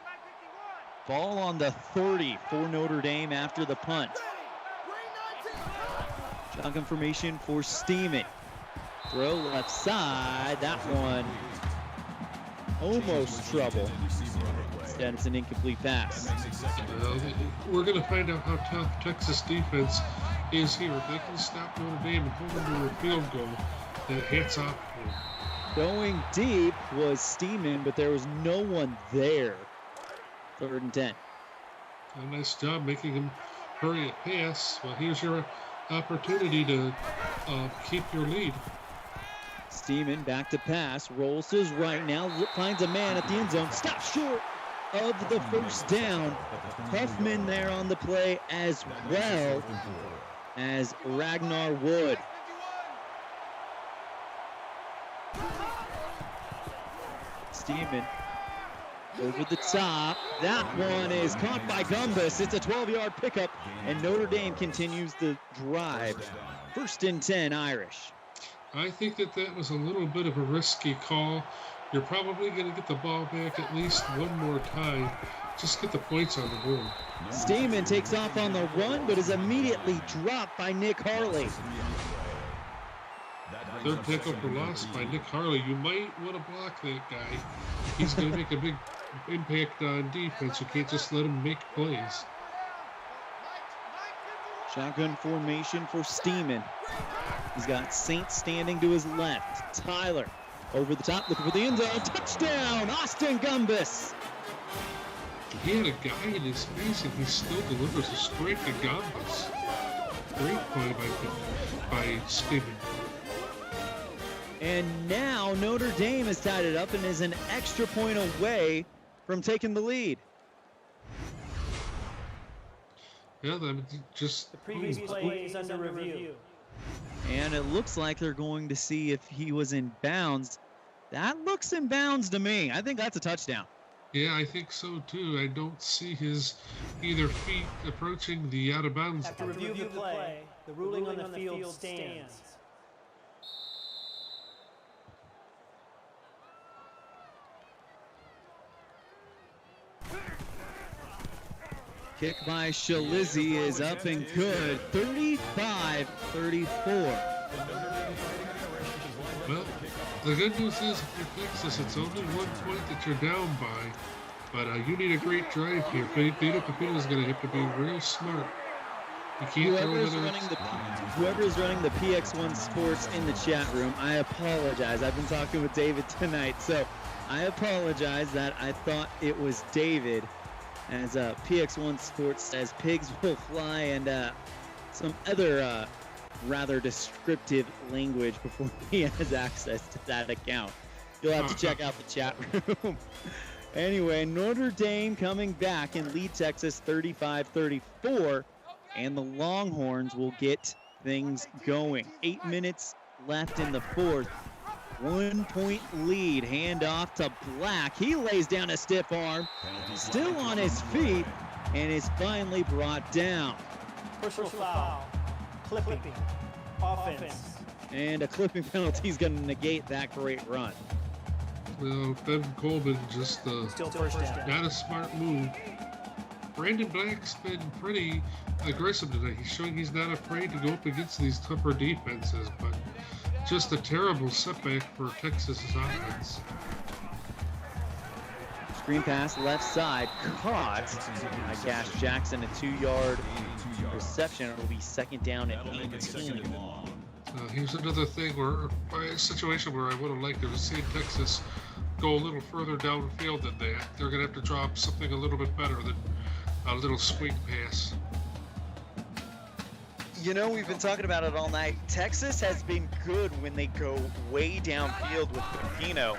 Ball on the 30 for Notre Dame after the punt. Shotgun formation for Steeman. Throw left side. That one almost trouble. Instead, it's an incomplete pass. We're going to find out how tough Texas defense is here. If they can stop Notre Dame and hold them to a field goal, then hats off to them. Going deep was Steeman, but there was no one there. 3rd and 10. A nice job making him hurry a pass. Well, here's your opportunity to keep your lead. Steeman back to pass, rolls to his right now, finds a man at the end zone, stops short of the first down. Huffman there on the play as well as Ragnar Wood. Steeman over the top. That one is caught by Gumbus. It's a 12-yard pickup, and Notre Dame continues the drive. 1st and 10, Irish. I think that was a little bit of a risky call. You're probably going to get the ball back at least one more time. Just get the points on the board. Steeman takes off on the run, but is immediately dropped by Nick Harley. 3rd tackle for loss by Nick Harley. You might want to block that guy. He's going to make a big impact on defense. You can't just let him make plays. Shotgun formation for Steeman. He's got Saint standing to his left. Tyler over the top, looking for the end zone. Touchdown, Austin Gumbus. He had a guy in his face, and he still delivers a straight to Gumbus. Great play by Steeman. And now Notre Dame has tied it up and is an extra point away from taking the lead. Yeah, just the previous play is under review. And it looks like they're going to see if he was in bounds. That looks in bounds to me. I think that's a touchdown. Yeah, I think so too. I don't see his either feet approaching the out of bounds. After review the play, the ruling on the field stands. Kick by Shalizzi is up and good. 35-34. Well, the good news is if you're Texas, it's only 1 point that you're down by. But you need a great drive here. Peter Papino is going to have to be real smart. You can't Whoever is running the PX1 Sports in the chat room, I apologize. I've been talking with David tonight, so I apologize that I thought it was David. As PX1 Sports says, pigs will fly, and some other rather descriptive language before he has access to that account. You'll have to check out the chat room. Anyway, Notre Dame coming back and lead Texas 35-34, and the Longhorns will get things going. 8 minutes left in the 4th. 1 point lead, handoff to Black. He lays down a stiff arm, still on his feet, and is finally brought down. Personal foul, clipping, offense. And a clipping penalty is going to negate that great run. Well, Ben Coleman just Still first down. not a smart move. Brandon Black's been pretty aggressive today. He's showing he's not afraid to go up against these tougher defenses, but just a terrible setback for Texas's offense. Screen pass left side, caught by Cash Jackson, a 2-yard reception. It'll be 2nd down at 18. Here's another thing where, a situation where I would have liked to have seen Texas go a little further downfield than that. They're going to have to drop something a little bit better than a little swing pass. You know, we've been talking about it all night. Texas has been good when they go way downfield with Papino.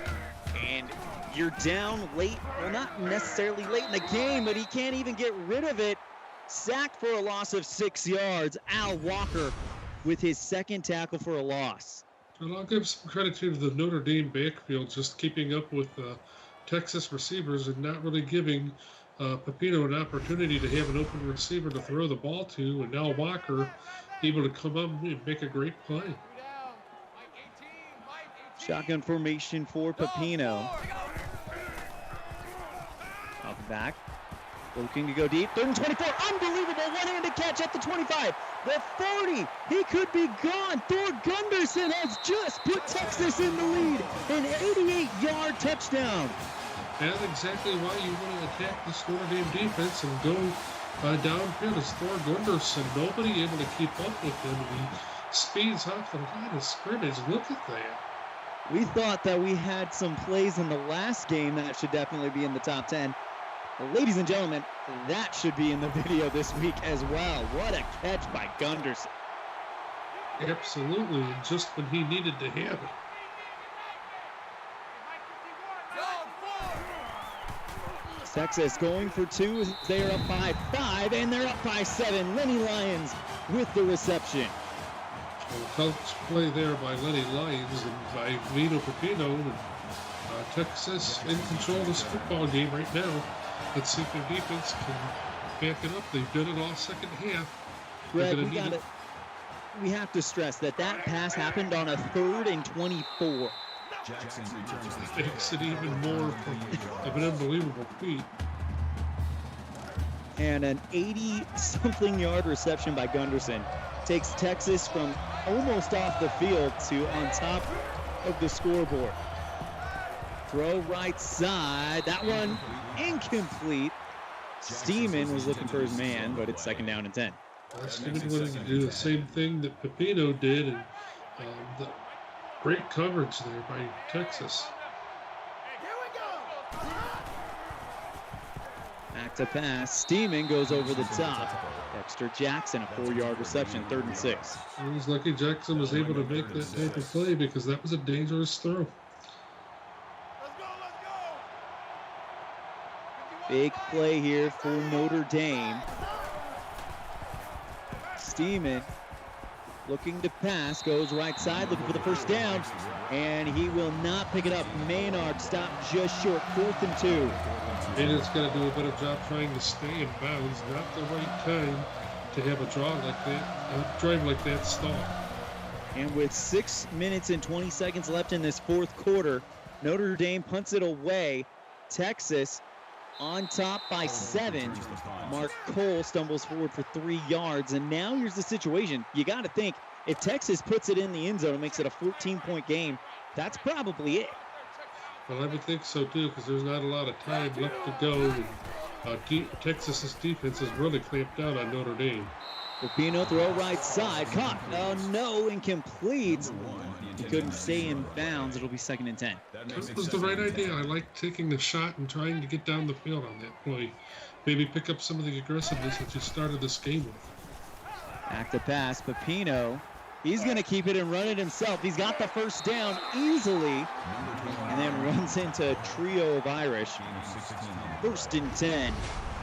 And you're down late, well, not necessarily late in the game, but he can't even get rid of it. Sacked for a loss of 6 yards. Al Walker with his 2nd tackle for a loss. Well, I'll give some credit to the Notre Dame backfield, just keeping up with Texas receivers and not really giving Papino an opportunity to have an open receiver to throw the ball to, and now Walker able to come up and make a great play. Shotgun formation for Papino. Up back. Looking to go deep. 3rd and 24. Unbelievable one-handed catch at the 25. The 40. He could be gone. Thor Gunderson has just put Texas in the lead. An 88-yard touchdown. That's exactly why you want to attack this Notre Dame defense and go downfield as Thor Gunderson. Nobody able to keep up with him. He speeds off the line of scrimmage. Look at that. We thought that we had some plays in the last game that should definitely be in the top 10. Ladies and gentlemen, that should be in the video this week as well. What a catch by Gunderson. Absolutely, and just when he needed to have it. Texas going for 2. They are up by 5, and they're up by 7. Lenny Lyons with the reception. Well, touch play there by Lenny Lyons and by Vito Pepino. And, Texas in control of this football game right now. Let's see if their defense can back it up. They've done it all second half. Greg, we have to stress that pass happened on a 3rd and 24. Jackson returns the It makes it even more of an unbelievable feat. And an 80-something yard reception by Gunderson takes Texas from almost off the field to on top of the scoreboard. Throw right side. That one incomplete. Steeman was looking for his man, but it's 2nd down and 10. Steeman wanted to do the same thing that Pepino did, and the great coverage there by Texas. Back to pass. Steeman goes over the top. Dexter Jackson, a 4-yard reception, 3rd and 6. It was lucky Jackson was able to make that type of play because that was a dangerous throw. Big play here for Notre Dame. Steeman looking to pass, goes right side, looking for the 1st down, and he will not pick it up. Maynard stopped just short, 4th and 2. Maynard's got to do a better job trying to stay in bounds, not the right time to have a drive like that stall. And with 6 minutes and 20 seconds left in this 4th quarter, Notre Dame punts it away. Texas on top by 7. Mark Cole stumbles forward for 3 yards. And now here's the situation. You got to think, if Texas puts it in the end zone and makes it a 14-point game, that's probably it. Well, I would think so, too, because there's not a lot of time left to go. And, Texas's defense has really clamped down on Notre Dame. Pepino throw right side. Caught. No, incomplete. He couldn't stay in bounds. It'll be 2nd and 10. That was the right idea. I like taking the shot and trying to get down the field on that play. Maybe pick up some of the aggressiveness that you started this game with. Back to pass. Pepino. He's going to keep it and run it himself. He's got the 1st down easily. And then runs into a trio of Irish. 1st and 10.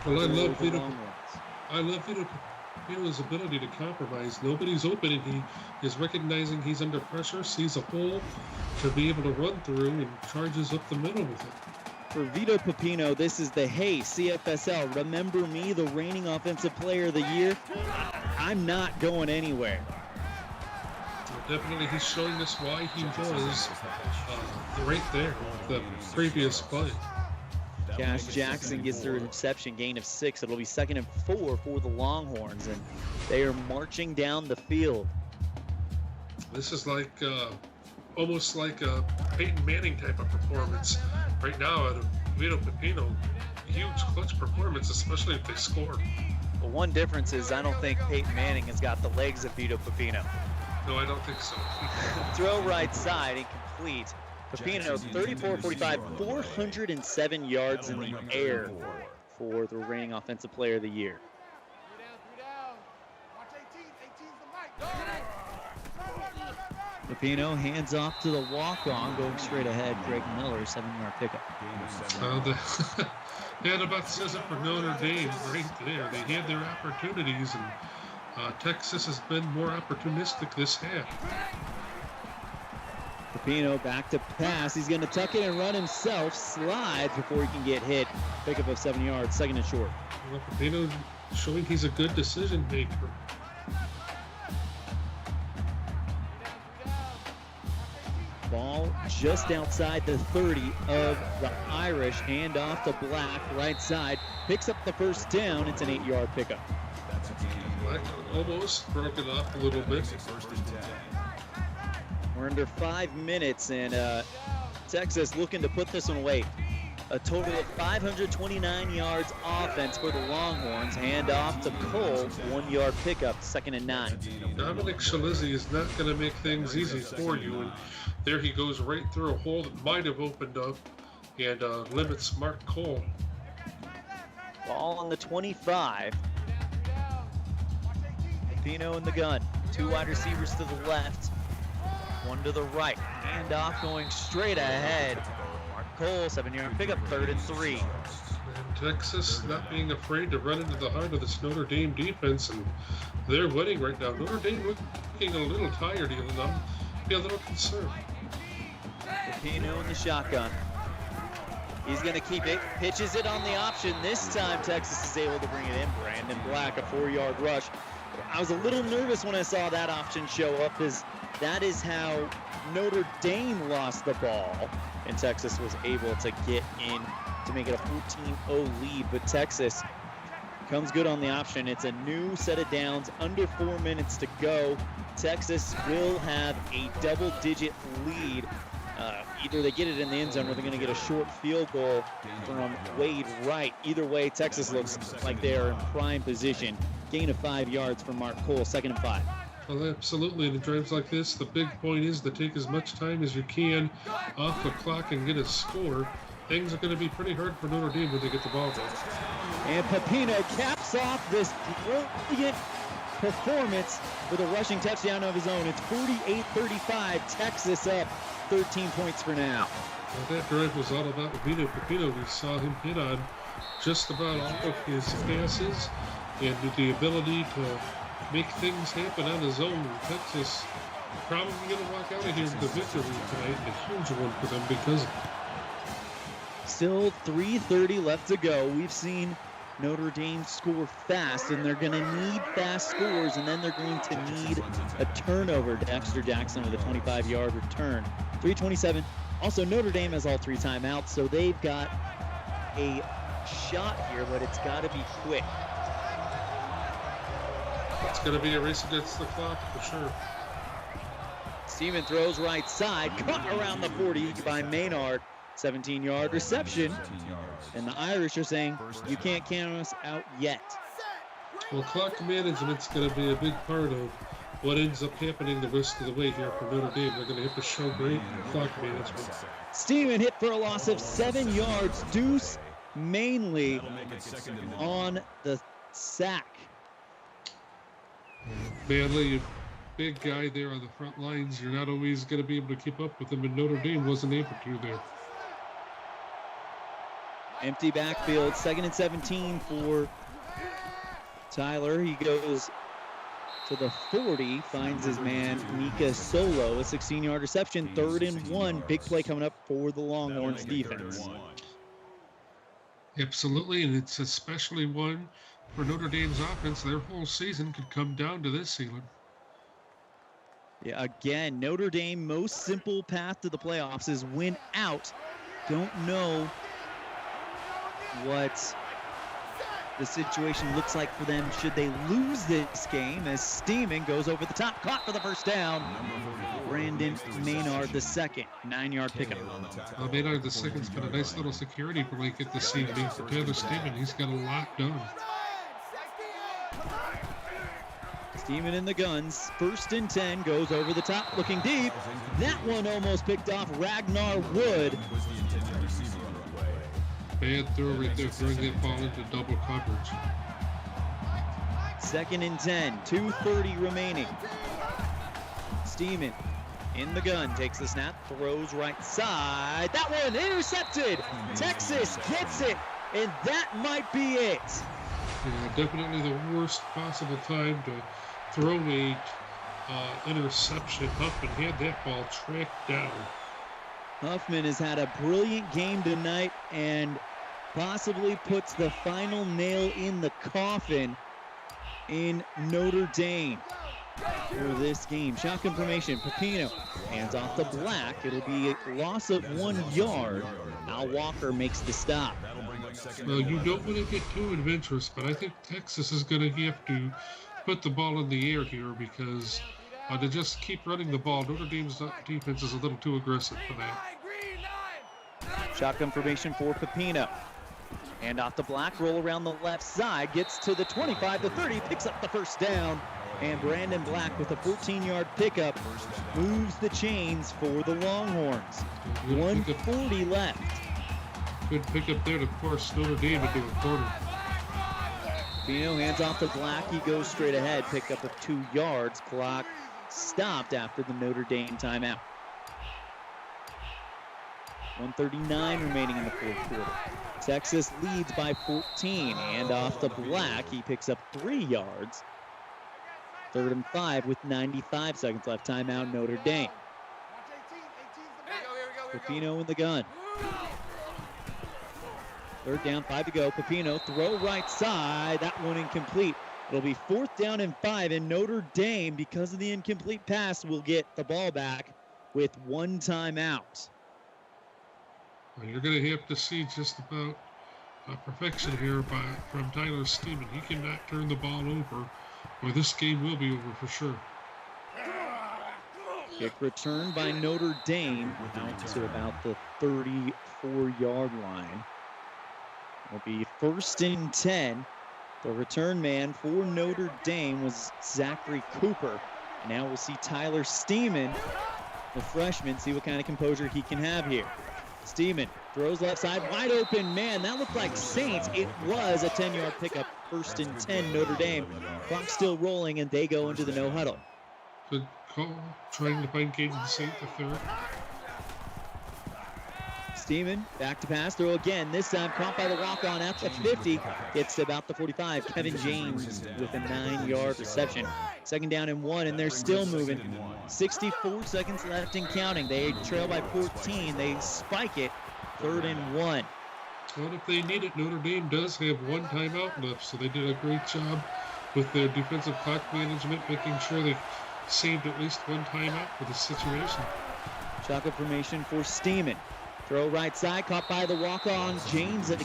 Well, I love Vito Pepino's ability to compromise. Nobody's open, and he is recognizing he's under pressure, sees a hole to be able to run through, and charges up the middle with it. For Vito Pepino, this is the Hey CFSL. Remember me, the reigning offensive player of the year? I'm not going anywhere. Definitely, he's showing us why he was right there, the previous play. Cash Jackson gets the reception, gain of 6. It'll be 2nd and 4 for the Longhorns, and they are marching down the field. This is like almost like a Peyton Manning type of performance right now out of Vito Pepino. Huge clutch performance, especially if they score. Well, one difference is I don't think Peyton Manning has got the legs of Vito Pepino. No, I don't think so. Throw right side, incomplete. Pepino, 34-45, 407 yards in the air for the reigning offensive player of the year. Pepino hands off to the walk-on, going straight ahead. Greg Miller, 7-yard pickup. That about says it for Notre Dame right there. They had their opportunities, and Texas has been more opportunistic this half. Pepino back to pass. He's going to tuck it and run himself. Slides before he can get hit. Pickup of 7 yards, 2nd and short. Well, Pepino showing he's a good decision maker. Ball just outside the 30 of the Irish. Hand off to Black, right side. Picks up the first down. It's an 8-yard pickup. Black almost broke it up a little bit. We're under 5 minutes, and Texas looking to put this one away. A total of 529 yards offense for the Longhorns. Hand off to Cole, 1-yard pickup, 2nd and 9. Dominic Shalizzi is not going to make things easy for you. And there he goes right through a hole that might have opened up and limits Mark Cole. Ball on the 25. Pino in the gun. 2 wide receivers to the left, 1 to the right. Hand off going straight ahead. Mark Cole, 7-yard pickup, 3rd and 3. And Texas not being afraid to run into the heart of this Notre Dame defense, and they're winning right now. Notre Dame looking a little tired, and I'm a little concerned. Pino in the shotgun. He's going to keep it. Pitches it on the option. This time Texas is able to bring it in. Brandon Black, a 4-yard rush. I was a little nervous when I saw that option show up, as that is how Notre Dame lost the ball, and Texas was able to get in to make it a 14-0 lead. But Texas comes good on the option. It's a new set of downs, under 4 minutes to go. Texas will have a double-digit lead. Either they get it in the end zone or they're going to get a short field goal from Wade Wright. Either way, Texas looks like they're in prime position. Gain of 5 yards from Mark Cole, 2nd and 5. Well, absolutely. In drives like this, the big point is to take as much time as you can off the clock and get a score. Things are going to be pretty hard for Notre Dame when they get the ball back. And Pepino caps off this brilliant performance with a rushing touchdown of his own. It's 48-35, Texas up 13 points for now. Well, that drive was all about Pepino. We saw him hit on just about all of his passes and the ability to make things happen on his own. Texas probably going to walk out of here with the victory tonight, and a huge one for them because of it. Still 3:30 left to go. We've seen Notre Dame score fast, and they're going to need fast scores, and then they're going to need a turnover. Dexter Jackson with a 25-yard return. 3:27. Also, Notre Dame has all 3 timeouts, so they've got a shot here, but it's got to be quick. It's going to be a race against the clock for sure. Steeman throws right side, caught around the 40 by Maynard. 17-yard reception, and the Irish are saying, you can't count us out yet. Well, clock management's going to be a big part of what ends up happening the rest of the way here for Notre Dame. They're going to have to show great clock management. Steeman hit for a loss of 7 yards. Deuce mainly on the sack. Manley, a big guy there on the front lines. You're not always going to be able to keep up with him, and Notre Dame wasn't able to there. Empty backfield, 2nd and 17 for Tyler. He goes to the 40, finds his man Mika Solo, a 16-yard reception, 3rd and 1. Big play coming up for the Longhorns defense. Absolutely, and it's especially one for Notre Dame's offense. Their whole season could come down to this, Sealand. Yeah, again, Notre Dame, most simple path to the playoffs is win out. Don't know what the situation looks like for them should they lose this game, as Steeman goes over the top, caught for the first down. Brandon Maynard the second, 9-yard pickup. Maynard the second's got a nice little security blanket this evening for Taylor Steeman. He's got a lot done. Steeman in the guns, 1st and 10, goes over the top, looking deep. That one almost picked off Ragnar Wood. Bad throw right there, throwing that ball into double coverage. 2nd and 10, 2:30 remaining. Steeman in the gun, takes the snap, throws right side. That one intercepted. Texas gets it, and that might be it. Yeah, definitely the worst possible time to throw a interception. Huffman had that ball tracked down. Huffman has had a brilliant game tonight and possibly puts the final nail in the coffin in Notre Dame. for this game. Shotgun formation, Pepino hands off to Black. It'll be a loss of 1 yard. Al Walker makes the stop. Well, you don't want to get too adventurous, but I think Texas is going to have to put the ball in the air here because to just keep running the ball, Notre Dame's defense is a little too aggressive for that. Shotgun formation for Pepino. Hand off to Black, roll around the left side, gets to the 25, the 30, picks up the first down. And Brandon Black with a 14-yard pickup moves the chains for the Longhorns. 1:40 left. Good pickup there to force Notre Dame into a corner. Pepino hands off to Black, he goes straight ahead, pickup of 2 yards. Clock stopped after the Notre Dame timeout. 1:39 remaining in the fourth quarter. Texas leads by 14. Hand off to Black. He picks up 3 yards. 3rd and 5 with 95 seconds left. Timeout Notre Dame. Pepino in the gun. 3rd down, 5 to go. Pepino throw right side. That one incomplete. It'll be 4th down and 5. And Notre Dame, because of the incomplete pass, will get the ball back with 1 timeout. Well, you're going to have to see just about perfection here from Tyler Steeman. He cannot turn the ball over, or this game will be over for sure. Kick return by Notre Dame out to about the 34-yard line. It'll be 1st and 10. The return man for Notre Dame was Zachary Cooper. Now we'll see Tyler Steeman, the freshman, see what kind of composure he can have here. Steeman throws left side, wide open, man, that looked like Saints. It was a 10-yard pickup, 1st and 10, Notre Dame. Clock still rolling, and they go into the no huddle. Good call, trying to find Caden Saint the third. Steeman back to pass, throw again, this time caught by the walk-on at the 50. Gets to about the 45. Kevin James with a 9-yard reception. 2nd down and 1, and they're still moving. 64 seconds left and counting. They trail by 14. They spike it. 3rd and 1. Well, if they need it, Notre Dame does have 1 timeout left, so they did a great job with their defensive clock management, making sure they saved at least 1 timeout for the situation. Shotgun formation for Steeman. Throw right side, caught by the walk-on James or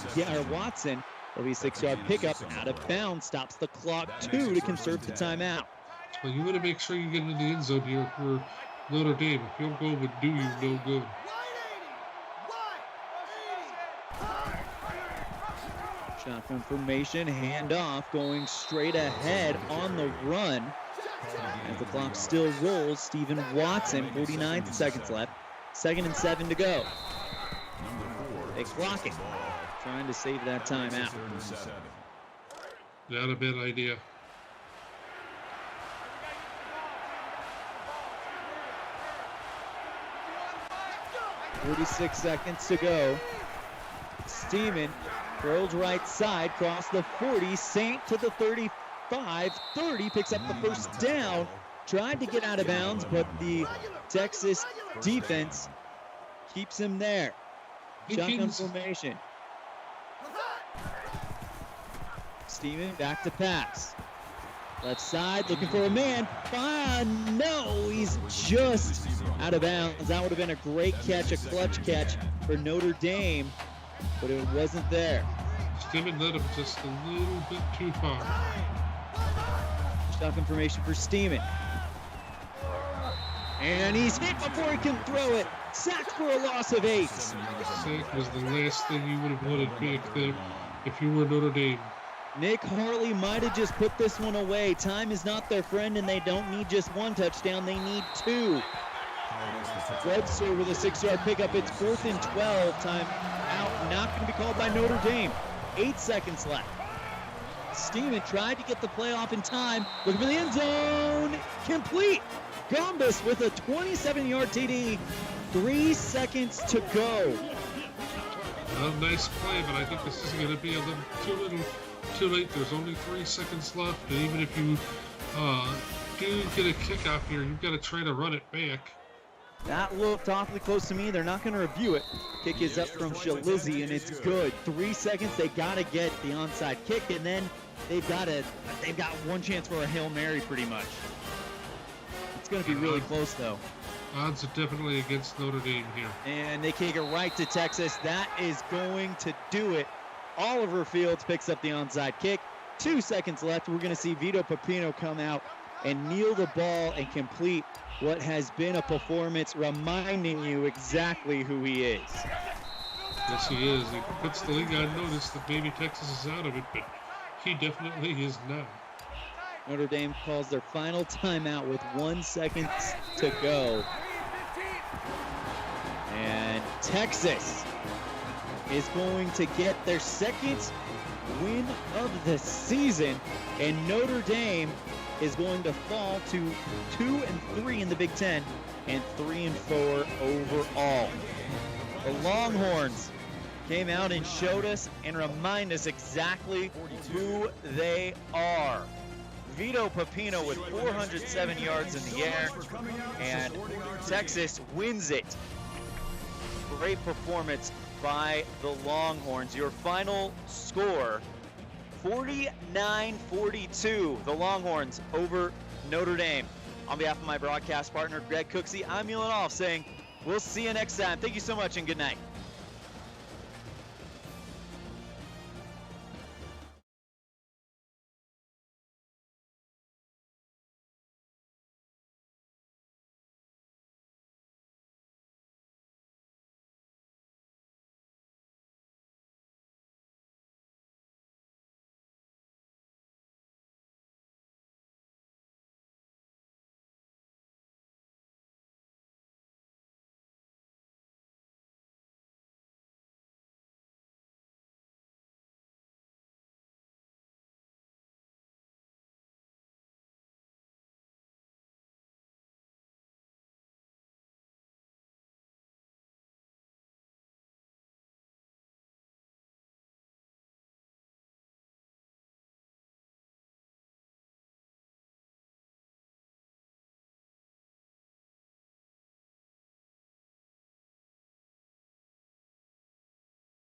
Watson. It'll be a 6-yard pickup, out of bounds, stops the clock 2 to conserve the timeout. Well, you want to make sure you get into the end zone here for Notre Dame. A field goal would do you no good. Shotgun formation, handoff, going straight ahead on the run. As the clock still rolls, Stephen Watson, 49 seconds left. 2nd and 7 to go. They clock it, trying to save that timeout. Not a bad idea. 46 seconds to go. Steeman throws right side, cross the 40, Saint to the 35, 30, picks up the 1st down. Tried to get out of bounds, but the Texas defense keeps him there. Shotgun formation. Steeman back to pass. Left side, looking for a man. No, he's just out of bounds. That would have been a great catch, a clutch catch for Notre Dame, but it wasn't there. Steeman led him just a little bit too far. Shotgun formation for Steeman. And he's hit before he can throw it. Sacked for a loss of 8. Sack was the last thing you would have wanted back there if you were Notre Dame. Nick Harley might have just put this one away. Time is not their friend, and they don't need just 1 touchdown. They need 2. Webster with a 6-yard pickup. It's 4th and 12. Time out. Not going to be called by Notre Dame. 8 seconds left. Steeman tried to get the play off in time. Looking for the end zone. Complete. Gombis with a 27-yard TD. 3 seconds to go. Well, nice play, but I think this is going to be a little too late. There's only 3 seconds left, and even if you do get a kickoff here, you've got to try to run it back. That looked awfully close to me. They're not going to review it. Kick is up from Shalizzi, and it's good. 3 seconds. They got to get the onside kick, and then they've got 1 chance for a Hail Mary, pretty much. It's going to be really close, though. Odds are definitely against Notre Dame here. And they kick it right to Texas. That is going to do it. Oliver Fields picks up the onside kick. 2 seconds left. We're going to see Vito Pepino come out and kneel the ball and complete what has been a performance reminding you exactly who he is. Yes, he is. He puts the league on notice that maybe Texas is out of it, but he definitely is not. Notre Dame calls their final timeout with 1 second to go. And Texas is going to get their second win of the season, and Notre Dame is going to fall to 2-3 in the Big Ten and 3-4 overall. The Longhorns came out and showed us and remind us exactly who they are. Vito Pepino with 407 yards in the air, and Texas wins it. Great performance by the Longhorns. Your final score, 49-42. The Longhorns over Notre Dame. On behalf of my broadcast partner, Greg Cooksey, I'm Ulan Off saying we'll see you next time. Thank you so much and good night.